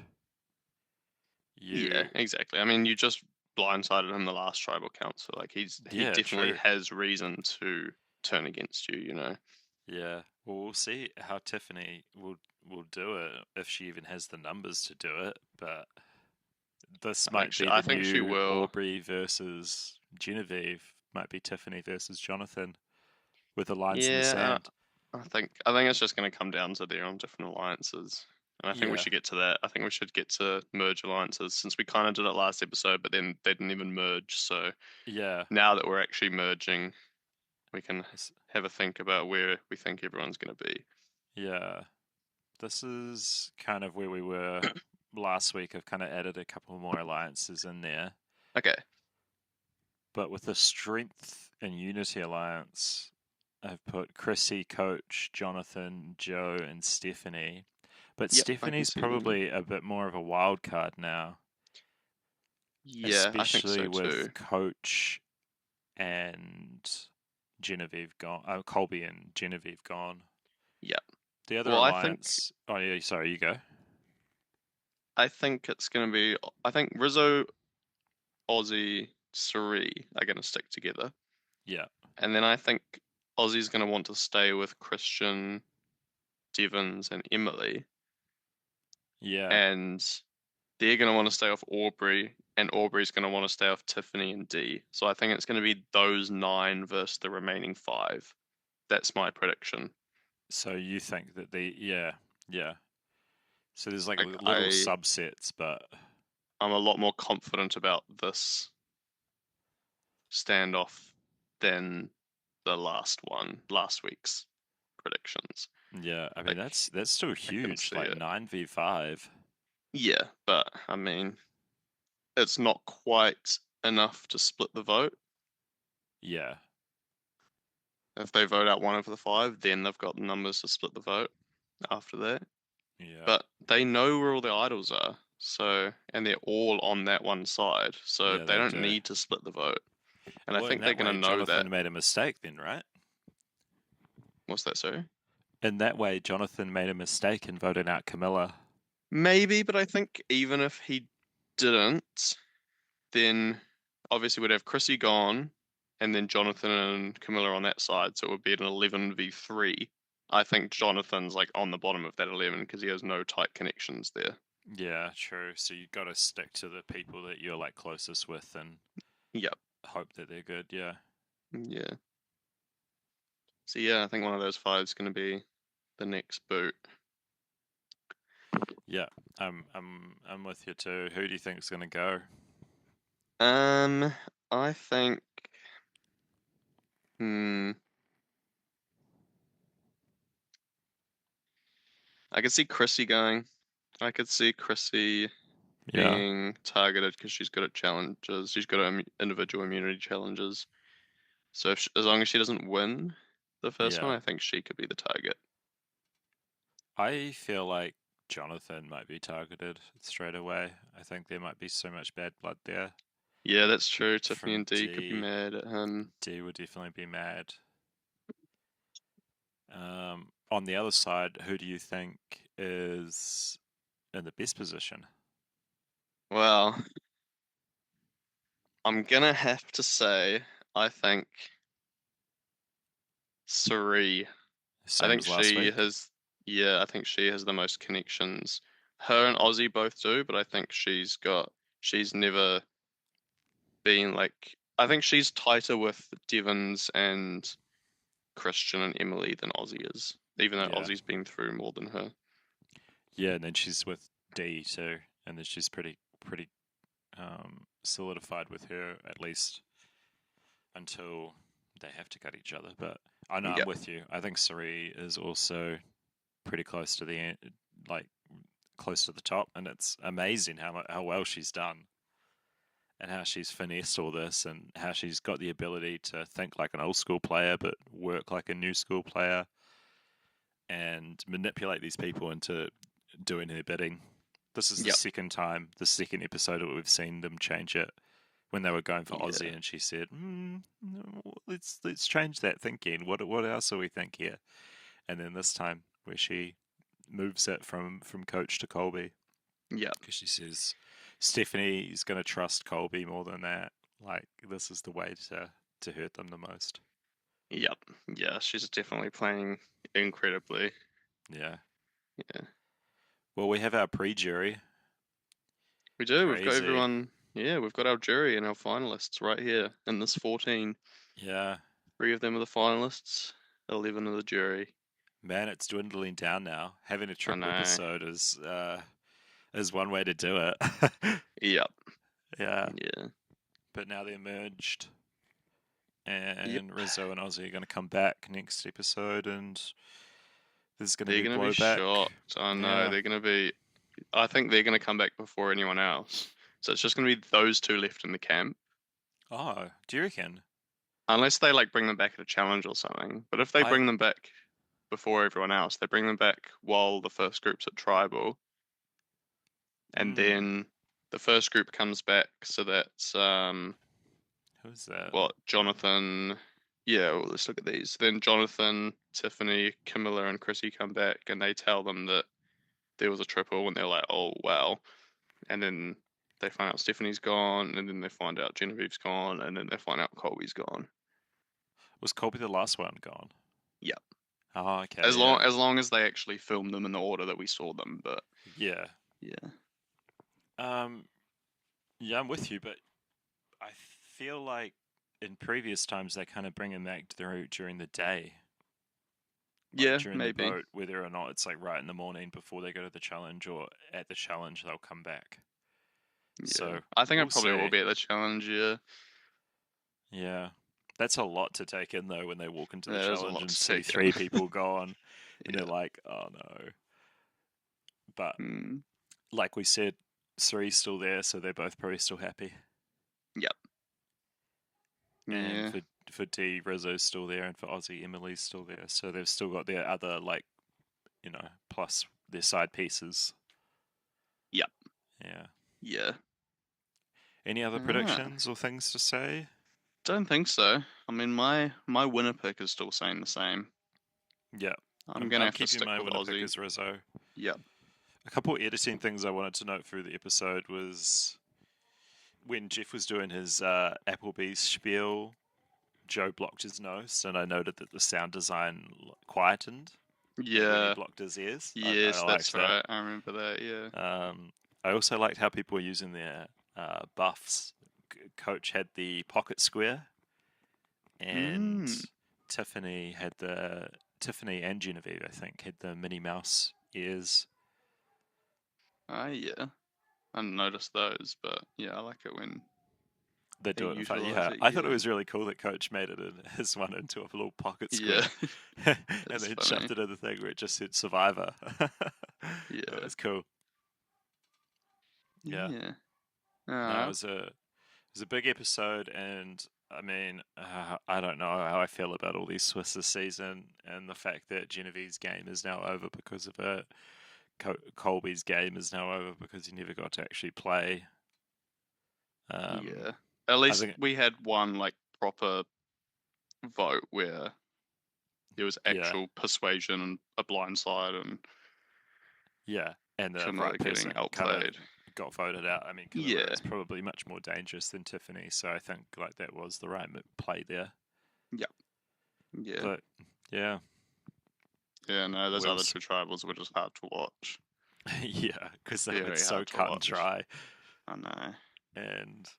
Speaker 2: Yeah,
Speaker 1: You,
Speaker 2: exactly. I mean, you just blindsided him the last tribal council. Like he
Speaker 1: yeah,
Speaker 2: definitely
Speaker 1: true.
Speaker 2: has reason to turn against you. You know.
Speaker 1: Yeah. Well, we'll see how Tiffany will do it if she even has the numbers to do it. But this might be
Speaker 2: I
Speaker 1: the
Speaker 2: think she
Speaker 1: new
Speaker 2: will.
Speaker 1: Aubrey versus Genevieve. Might be Tiffany versus Jonathan with the lines in the
Speaker 2: Yeah,
Speaker 1: sand.
Speaker 2: I think it's just going to come down to their own different alliances, and I think we
Speaker 1: Yeah.
Speaker 2: should get to that. I think we should get to merge alliances since we kind of did it last episode, but then they didn't even merge. So
Speaker 1: Yeah.
Speaker 2: now that we're actually merging, we can have a think about where we think everyone's going to be.
Speaker 1: Yeah. This is kind of where we were last week. I've kind of added a couple more alliances in there.
Speaker 2: Okay.
Speaker 1: But with the Strength and Unity Alliance, I've put Chrissy, Coach, Jonathan, Joe, and Stephanie. But
Speaker 2: Yep, I can
Speaker 1: Stephanie's
Speaker 2: see them.
Speaker 1: probably a bit more of a wild card now,
Speaker 2: Yeah, I think
Speaker 1: especially
Speaker 2: so
Speaker 1: with
Speaker 2: too.
Speaker 1: Coach and Genevieve gone. Colby and Genevieve gone.
Speaker 2: Yeah.
Speaker 1: The other
Speaker 2: Well,
Speaker 1: alliance. Oh yeah, sorry, you go.
Speaker 2: I think it's going to be. I think Rizzo, Ozzy, Suri are going to stick together.
Speaker 1: Yeah,
Speaker 2: And then I think Ozzy's going to want to stay with Christian, Devons, and Emily.
Speaker 1: yeah.
Speaker 2: And they're going to want to stay off Aubrey. And Aubrey's going to want to stay off Tiffany and Dee. So I think it's going to be those 9 versus the remaining 5. That's my prediction.
Speaker 1: So you think that yeah. So there's like
Speaker 2: Like
Speaker 1: little subsets, but
Speaker 2: I'm a lot more confident about this standoff than the last week's predictions.
Speaker 1: yeah. I mean
Speaker 2: Like
Speaker 1: that's still
Speaker 2: I can
Speaker 1: huge.
Speaker 2: see
Speaker 1: Like
Speaker 2: it.
Speaker 1: 9v5.
Speaker 2: Yeah, but I mean, it's not quite enough to split the vote.
Speaker 1: Yeah,
Speaker 2: If they vote out one of the 5, then they've got the numbers to split the vote after that.
Speaker 1: yeah,
Speaker 2: But they know where all the idols are, so and they're all on that one side, so
Speaker 1: yeah.
Speaker 2: they
Speaker 1: They
Speaker 2: don't
Speaker 1: do.
Speaker 2: need to split the vote. And I
Speaker 1: Well, in
Speaker 2: think they're
Speaker 1: that
Speaker 2: gonna
Speaker 1: way,
Speaker 2: know that.
Speaker 1: Jonathan made a mistake then, right?
Speaker 2: What's that, sorry?
Speaker 1: In that way, Jonathan made a mistake in voting out Camilla.
Speaker 2: Maybe, but I think even if he didn't, then obviously we'd have Chrissy gone, and then Jonathan and Camilla on that side, so it would be an 11v3. I think Jonathan's like on the bottom of that 11 because he has no tight connections there.
Speaker 1: Yeah, true. So you got to stick to the people that you're like closest with and
Speaker 2: Yep.
Speaker 1: hope that they're good. Yeah.
Speaker 2: Yeah. So yeah, I think one of those 5 is going to be the next boot.
Speaker 1: Yeah. I'm with you too. Who do you think is going to go?
Speaker 2: Um, I think. Hmm. I could see Chrissy going. I could see Chrissy
Speaker 1: Yeah.
Speaker 2: being targeted because she's good at challenges. She's good at individual immunity challenges. So if as long as she doesn't win the first one,
Speaker 1: Yeah.
Speaker 2: I think she could be the target.
Speaker 1: I feel like Jonathan might be targeted straight away. I think there might be so much bad blood there
Speaker 2: Yeah, that's true. Tiffany
Speaker 1: from
Speaker 2: and Dee could be
Speaker 1: D.
Speaker 2: mad at him.
Speaker 1: D would definitely be mad. On the other side, who do you think is in the best position?
Speaker 2: Well, I'm gonna have to say I think Suri. I
Speaker 1: Same
Speaker 2: think
Speaker 1: as last
Speaker 2: she
Speaker 1: week?
Speaker 2: has. Yeah, I think she has the most connections. Her and Ozzy both do, but I think she's never been like. I think she's tighter with Devons and Christian and Emily than Ozzy is, even though
Speaker 1: Yeah.
Speaker 2: Ozzy's been through more than her.
Speaker 1: Yeah, and then she's with D too, and then she's pretty solidified with her at least until they have to cut each other. But I know I'm
Speaker 2: Yeah,
Speaker 1: with you. I think Sari is also pretty close to the end, like close to the top, and it's amazing how well she's done and how she's finessed all this and how she's got the ability to think like an old school player but work like a new school player and manipulate these people into doing her bidding. This is the
Speaker 2: yeah,
Speaker 1: second time, the second episode that we've seen them change it when they were going for
Speaker 2: Yeah.
Speaker 1: Ozzy, and she said, no, let's change that thinking. What else are we think here? And then this time where she moves it from Coach to Colby,
Speaker 2: Yeah.
Speaker 1: because she says Stephanie is going to trust Colby more than that. Like this is the way to hurt them the most.
Speaker 2: Yep. Yeah, she's definitely playing incredibly.
Speaker 1: Yeah.
Speaker 2: Yeah.
Speaker 1: Well, we have our pre-jury.
Speaker 2: We do. We've got
Speaker 1: Crazy.
Speaker 2: everyone. Yeah, we've got our jury and our finalists right here in this 14.
Speaker 1: Yeah.
Speaker 2: 3 of them are the finalists, 11 are the jury.
Speaker 1: Man, it's dwindling down now. Having a
Speaker 2: I
Speaker 1: triple
Speaker 2: know.
Speaker 1: episode is one way to do it.
Speaker 2: Yep.
Speaker 1: Yeah.
Speaker 2: Yeah.
Speaker 1: But now they're merged,
Speaker 2: Yep.
Speaker 1: and Rizzo and Ozzy are going to come back next episode, and there's going to
Speaker 2: They're
Speaker 1: be
Speaker 2: going to be
Speaker 1: blowback.
Speaker 2: shocked. I know.
Speaker 1: Yeah.
Speaker 2: They're going to be. I think they're going to come back before anyone else. So it's just going to be those 2 left in the camp.
Speaker 1: Oh, do you reckon?
Speaker 2: Unless they like bring them back at a challenge or something. But if they
Speaker 1: I
Speaker 2: bring them back before everyone else, they bring them back while the first group's at tribal. And
Speaker 1: hmm.
Speaker 2: then the first group comes back. So that's
Speaker 1: Who's that?
Speaker 2: what, Jonathan. Yeah, well, let's look at these. Then Jonathan, Tiffany, Camilla, and Chrissy come back, and they tell them that there was a triple, and they're like, "Oh wow!" And then they find out Stephanie's gone, and then they find out Genevieve's gone, and then they find out Colby's gone.
Speaker 1: Was Colby the last one gone?
Speaker 2: Yeah,
Speaker 1: Oh, okay,
Speaker 2: as long
Speaker 1: yeah.
Speaker 2: as they actually film them in the order that we saw them. But
Speaker 1: Yeah.
Speaker 2: yeah,
Speaker 1: Um, yeah, I'm with you, but I feel like in previous times they kind of bring him back through during the day, like
Speaker 2: yeah,
Speaker 1: during the
Speaker 2: maybe.
Speaker 1: boat, whether or not it's like right in the morning before they go to the challenge, or at the challenge they'll come back.
Speaker 2: Yeah,
Speaker 1: So
Speaker 2: I think
Speaker 1: we'll
Speaker 2: it probably will
Speaker 1: see.
Speaker 2: be at the challenge. Yeah,
Speaker 1: Yeah. That's a lot to take in though when they walk into the
Speaker 2: that is a
Speaker 1: challenge
Speaker 2: lot
Speaker 1: and
Speaker 2: to
Speaker 1: see
Speaker 2: take in.
Speaker 1: 3 people gone and they're
Speaker 2: Yeah.
Speaker 1: like, oh no. But
Speaker 2: Mm,
Speaker 1: like we said, Sri's still there, so they're both probably still happy.
Speaker 2: yep.
Speaker 1: And
Speaker 2: Yeah.
Speaker 1: for D, Rizzo's still there, and for Ozzy, Emily's still there. So they've still got their other like, plus their side pieces.
Speaker 2: Yep.
Speaker 1: Yeah.
Speaker 2: Yeah.
Speaker 1: Any other
Speaker 2: Ah,
Speaker 1: predictions or things to say?
Speaker 2: don't think so. I mean, my winner pick is still saying the same.
Speaker 1: Yeah.
Speaker 2: I'm
Speaker 1: I'm
Speaker 2: gonna
Speaker 1: I'm
Speaker 2: have to
Speaker 1: keeping
Speaker 2: stick
Speaker 1: my
Speaker 2: with
Speaker 1: winner pick
Speaker 2: Ozzy.
Speaker 1: as Rizzo.
Speaker 2: Yep.
Speaker 1: A couple editing things I wanted to note through the episode was when Jeff was doing his Applebee's spiel, Joe blocked his nose, and I noted that the sound design quietened, like when he
Speaker 2: Yeah.
Speaker 1: blocked his ears. I
Speaker 2: Yes, that's
Speaker 1: liked that.
Speaker 2: right. I remember that. Yeah.
Speaker 1: I also liked how people were using their buffs. Coach had the pocket square, and
Speaker 2: Mm.
Speaker 1: Tiffany and Genevieve, I think, had the Minnie Mouse ears.
Speaker 2: Ah, yeah. I didn't notice those, but yeah, I like it when
Speaker 1: They
Speaker 2: they
Speaker 1: do it in fact.
Speaker 2: utilize
Speaker 1: Yeah,
Speaker 2: it.
Speaker 1: I thought it
Speaker 2: Yeah.
Speaker 1: was really cool that Coach made it his one into a little pocket
Speaker 2: Yeah.
Speaker 1: square, and
Speaker 2: That's
Speaker 1: then
Speaker 2: funny.
Speaker 1: shoved it in the thing where it just said Survivor. That
Speaker 2: Yeah.
Speaker 1: was cool. Yeah,
Speaker 2: Yeah.
Speaker 1: no,
Speaker 2: Ah.
Speaker 1: it was a big episode, and I mean, I don't know how I feel about all these Swiss this season, and the fact that Genevieve's game is now over because of it. Colby's game is now over because he never got to actually play.
Speaker 2: Yeah. At
Speaker 1: I
Speaker 2: least
Speaker 1: think,
Speaker 2: we had one like proper vote where there was
Speaker 1: yeah,
Speaker 2: actual persuasion and a blind side and
Speaker 1: yeah, and the
Speaker 2: Camilla
Speaker 1: right
Speaker 2: getting
Speaker 1: person kind of
Speaker 2: outplayed.
Speaker 1: got voted out. I mean, Camilla
Speaker 2: Yeah.
Speaker 1: is probably much more dangerous than Tiffany, so I think like that was the right play there.
Speaker 2: Yep. Yeah.
Speaker 1: But yeah,
Speaker 2: Yeah, no, those
Speaker 1: we'll
Speaker 2: other 2 tribals were just hard to watch.
Speaker 1: yeah, because they were
Speaker 2: Very
Speaker 1: so
Speaker 2: hard to
Speaker 1: cut and
Speaker 2: watch.
Speaker 1: dry,
Speaker 2: I know.
Speaker 1: and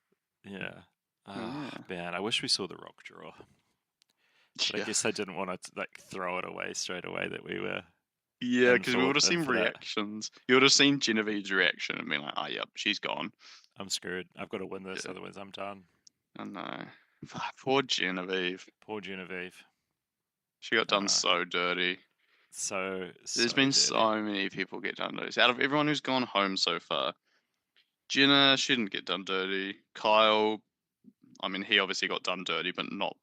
Speaker 1: yeah.
Speaker 2: Yeah.
Speaker 1: Man, I wish we saw the rock draw. But I
Speaker 2: Yeah.
Speaker 1: guess I didn't want to like throw it away straight away that we were
Speaker 2: Yeah, because we would have
Speaker 1: in
Speaker 2: seen
Speaker 1: for that.
Speaker 2: reactions. You would have seen Genevieve's reaction and been like, "Oh, yep, she's gone."
Speaker 1: I'm screwed. I've got to win this,
Speaker 2: Yeah.
Speaker 1: otherwise I'm done.
Speaker 2: I know. Poor Genevieve.
Speaker 1: Poor Genevieve.
Speaker 2: She got done so dirty.
Speaker 1: So
Speaker 2: There's been
Speaker 1: dirty.
Speaker 2: so many people get done dirty. Out of everyone who's gone home so far, Jenna, she didn't get done dirty. Kyle, I mean, he obviously got done dirty, but not.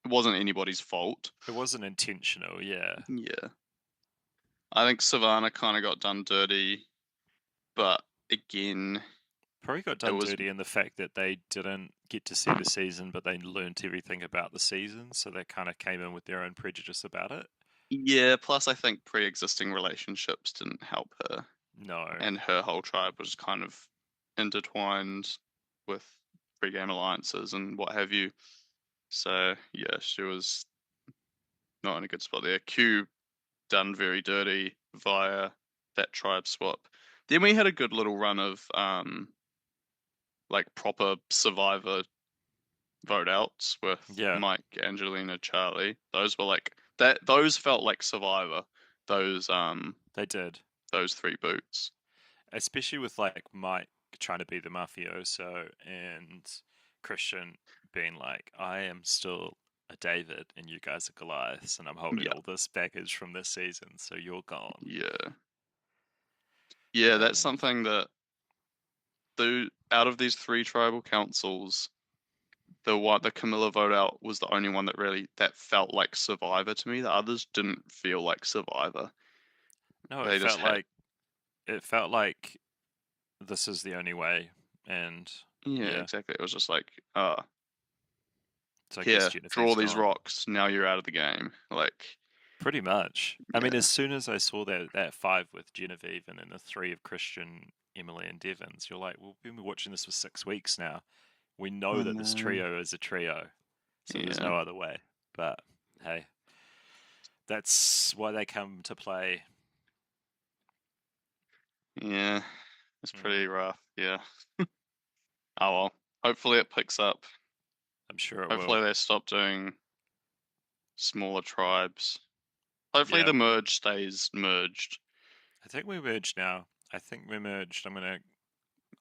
Speaker 2: It wasn't anybody's fault.
Speaker 1: It wasn't intentional, yeah.
Speaker 2: Yeah. I think Savannah kind of got done dirty, but again,
Speaker 1: Probably got
Speaker 2: It
Speaker 1: done
Speaker 2: was
Speaker 1: dirty in the fact that they didn't get to see the season, but they learnt everything about the season, so they kind of came in with their own prejudice about it.
Speaker 2: yeah. Plus, I think pre-existing relationships didn't help her,
Speaker 1: No.
Speaker 2: and her whole tribe was kind of intertwined with pre-game alliances and what have you. So yeah, she was not in a good spot there. Q done very dirty via that tribe swap. Then we had a good little run of like proper Survivor vote outs with
Speaker 1: Yeah,
Speaker 2: Mike, Angelina, Charlie. Those were like that. Those felt like Survivor. Those
Speaker 1: they did.
Speaker 2: those three boots.
Speaker 1: Especially with like Mike trying to be the mafioso and Christian being like, I am still a David and you guys are Goliaths and I'm holding
Speaker 2: Yeah,
Speaker 1: all this baggage from this season, so you're gone.
Speaker 2: yeah, yeah. That's
Speaker 1: And
Speaker 2: something that the out of these three tribal councils, the Camilla vote out was the only one that felt like Survivor to me. The others didn't feel like Survivor.
Speaker 1: no,
Speaker 2: They just had
Speaker 1: it felt like this is the only way. And
Speaker 2: yeah,
Speaker 1: yeah,
Speaker 2: exactly. It was just like,
Speaker 1: so I guess
Speaker 2: here, draw
Speaker 1: Genevieve's
Speaker 2: these
Speaker 1: gone.
Speaker 2: rocks. Now you're out of the game. Like,
Speaker 1: Pretty much. I mean,
Speaker 2: yeah,
Speaker 1: as soon as I saw that five with Genevieve and then the three of Christian, Emily, and Devons, you're like, well, we've been watching this for 6 weeks now. We know
Speaker 2: I
Speaker 1: that this
Speaker 2: know.
Speaker 1: trio is a trio, so there's
Speaker 2: Yeah,
Speaker 1: no other way. But hey, that's why they come to play.
Speaker 2: yeah, it's
Speaker 1: Mm,
Speaker 2: pretty rough. Yeah. Oh well. Hopefully it picks up.
Speaker 1: I'm sure it will.
Speaker 2: Hopefully they stop doing smaller tribes. Hopefully
Speaker 1: Yeah,
Speaker 2: the merge stays merged.
Speaker 1: I think we're merged now. I think we're merged. I'm gonna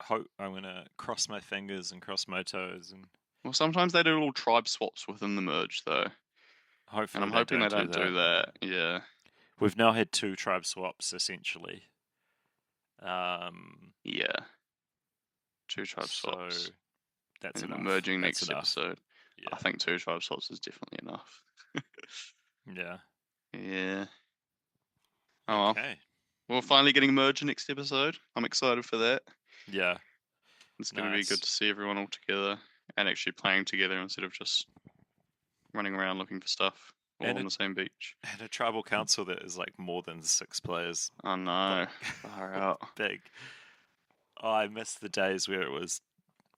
Speaker 1: hope. I'm gonna cross my fingers and cross my toes, and
Speaker 2: Well, sometimes they do little tribe swaps within the merge though, and
Speaker 1: hopefully
Speaker 2: I'm
Speaker 1: they
Speaker 2: hoping they
Speaker 1: don't do
Speaker 2: don't do
Speaker 1: that.
Speaker 2: that. Yeah,
Speaker 1: We've now had two tribe swaps essentially. Um,
Speaker 2: yeah. Two tribe
Speaker 1: so
Speaker 2: swaps,
Speaker 1: that's
Speaker 2: and then we're
Speaker 1: enough.
Speaker 2: merging
Speaker 1: That's
Speaker 2: next
Speaker 1: enough.
Speaker 2: episode. I
Speaker 1: Yeah.
Speaker 2: think two tribe swaps is definitely enough.
Speaker 1: Yeah.
Speaker 2: Yeah. Oh well.
Speaker 1: Okay.
Speaker 2: We're finally getting merged next episode. I'm excited for that.
Speaker 1: Yeah.
Speaker 2: It's going to be good
Speaker 1: Nice.
Speaker 2: to see everyone all together and actually playing together instead of just running around looking for stuff all
Speaker 1: And
Speaker 2: on
Speaker 1: a
Speaker 2: the same beach.
Speaker 1: and a tribal council that is like more than 6 players.
Speaker 2: Oh no,
Speaker 1: Like
Speaker 2: far out.
Speaker 1: big. Oh, I miss the days where it was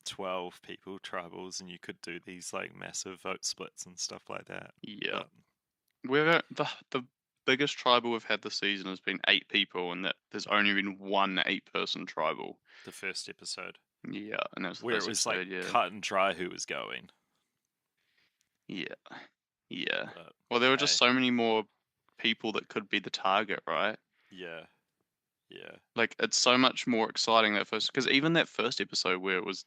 Speaker 1: 12 people tribals and you could do these like massive vote splits and stuff like that.
Speaker 2: Yeah,
Speaker 1: But
Speaker 2: the biggest tribal we've had this season has been 8 people, and that there's only been one 8-person tribal.
Speaker 1: the first episode
Speaker 2: Yeah, and that was the
Speaker 1: where it
Speaker 2: first
Speaker 1: was like
Speaker 2: episode. Yeah,
Speaker 1: cut and dry who was going.
Speaker 2: yeah, yeah.
Speaker 1: But
Speaker 2: Well, there were just
Speaker 1: hey,
Speaker 2: so many more people that could be the target, right?
Speaker 1: yeah. Yeah.
Speaker 2: Like it's so much more exciting that first, because even that first episode where it was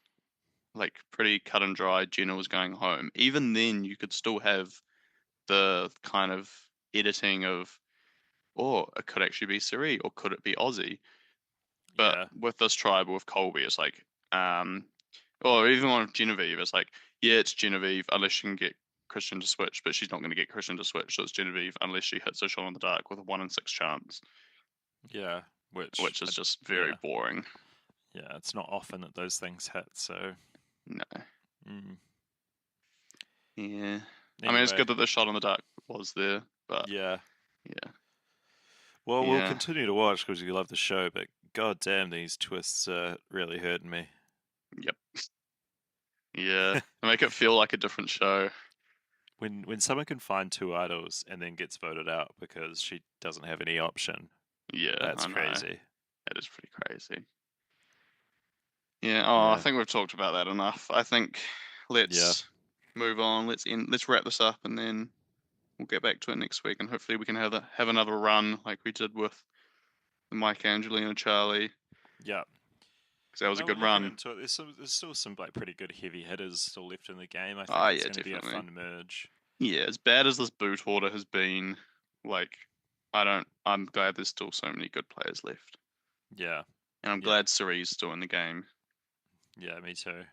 Speaker 2: like pretty cut and dry, Jenna was going home. Even then, you could still have the kind of editing of, oh, it could actually be Siri, or could it be Ozzy? But
Speaker 1: Yeah.
Speaker 2: with this tribe with Colby, it's like, or even one with Genevieve, it's like, yeah, it's Genevieve unless she can get Christian to switch, but she's not going to get Christian to switch, so it's Genevieve unless she hits a shot in the dark with a 1 in 6 chance,
Speaker 1: Yeah. Which
Speaker 2: which is just very
Speaker 1: yeah.
Speaker 2: boring.
Speaker 1: Yeah, it's not often that those things hit, so
Speaker 2: No.
Speaker 1: mm.
Speaker 2: Yeah. I mean, it's
Speaker 1: Anyway,
Speaker 2: good that the shot in the dark was there, but
Speaker 1: yeah.
Speaker 2: yeah.
Speaker 1: Well, we'll
Speaker 2: Yeah.
Speaker 1: continue to watch because you love the show, but god damn, these twists are really hurting me.
Speaker 2: Yep. Yeah. They make it feel like a different show.
Speaker 1: When someone can find two idols and then gets voted out because she doesn't have any option,
Speaker 2: Yeah,
Speaker 1: that's
Speaker 2: I know.
Speaker 1: crazy.
Speaker 2: That is pretty crazy. Yeah. Oh, I
Speaker 1: Yeah.
Speaker 2: think we've talked about that enough. I think
Speaker 1: Yeah.
Speaker 2: let's move on. Let's wrap this up, and then we'll get back to it next week, and hopefully we can have another run like we did with the Mike, Angelina, Charlie,
Speaker 1: Yeah.
Speaker 2: because that was a
Speaker 1: Well, we're
Speaker 2: good
Speaker 1: looking
Speaker 2: run.
Speaker 1: into it. There's still some like pretty good heavy hitters still left in the game. I
Speaker 2: Ah,
Speaker 1: think it's
Speaker 2: yeah,
Speaker 1: going to be a
Speaker 2: definitely.
Speaker 1: fun merge.
Speaker 2: Yeah, as bad as this boot order has been, like, I'm glad there's still so many good players left.
Speaker 1: Yeah.
Speaker 2: And I'm
Speaker 1: Yeah.
Speaker 2: glad Ciri's still in the game.
Speaker 1: Yeah, me too.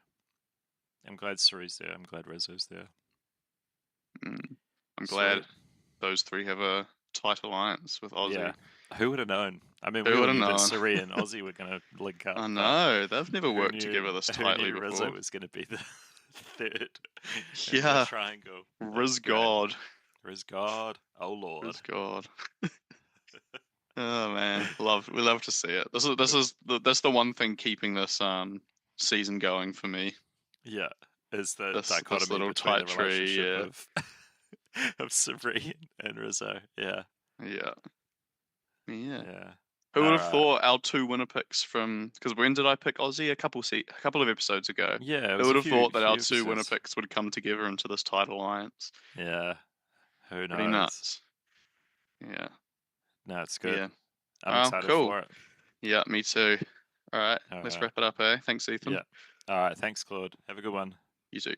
Speaker 1: I'm glad Suri's there. I'm glad Rizzo's there.
Speaker 2: I'm glad
Speaker 1: Sweet.
Speaker 2: those three have a tight alliance with Ozzy.
Speaker 1: Yeah. Who would have known? I mean,
Speaker 2: Who
Speaker 1: we all
Speaker 2: would've
Speaker 1: knew that
Speaker 2: known?
Speaker 1: Suri and Ozzy were going to link up.
Speaker 2: I
Speaker 1: But
Speaker 2: know, they've never
Speaker 1: who
Speaker 2: worked
Speaker 1: knew?
Speaker 2: together this
Speaker 1: Who
Speaker 2: tightly
Speaker 1: knew Rizzo
Speaker 2: before.
Speaker 1: was going to be the third in the
Speaker 2: Yeah,
Speaker 1: triangle?
Speaker 2: Riz
Speaker 1: That's great.
Speaker 2: God.
Speaker 1: Riz God. Oh Lord.
Speaker 2: Riz God. Oh man, we love to see it. That's the one thing keeping this season going for me.
Speaker 1: Yeah, is the
Speaker 2: This
Speaker 1: dichotomy
Speaker 2: little
Speaker 1: between
Speaker 2: tight
Speaker 1: the
Speaker 2: tree,
Speaker 1: relationship
Speaker 2: yeah.
Speaker 1: of Suri and Rizzo. Yeah.
Speaker 2: Yeah.
Speaker 1: Yeah.
Speaker 2: Who would
Speaker 1: All
Speaker 2: have
Speaker 1: right.
Speaker 2: thought our two winner picks from? Because when did I pick Ozzy? A couple of episodes ago.
Speaker 1: Yeah, it
Speaker 2: Who
Speaker 1: was
Speaker 2: would
Speaker 1: a
Speaker 2: have thought that our
Speaker 1: few
Speaker 2: two winner
Speaker 1: episodes.
Speaker 2: picks would come together into this title alliance?
Speaker 1: Yeah. Who
Speaker 2: Pretty
Speaker 1: knows?
Speaker 2: nuts. Yeah.
Speaker 1: No, it's good.
Speaker 2: Yeah.
Speaker 1: I'm excited
Speaker 2: Cool.
Speaker 1: for it.
Speaker 2: Yeah, me too. All right,
Speaker 1: All
Speaker 2: let's
Speaker 1: right.
Speaker 2: wrap it up, eh? Thanks, Ethan.
Speaker 1: Yeah. All right. Thanks, Claude. Have a good one.
Speaker 2: You too.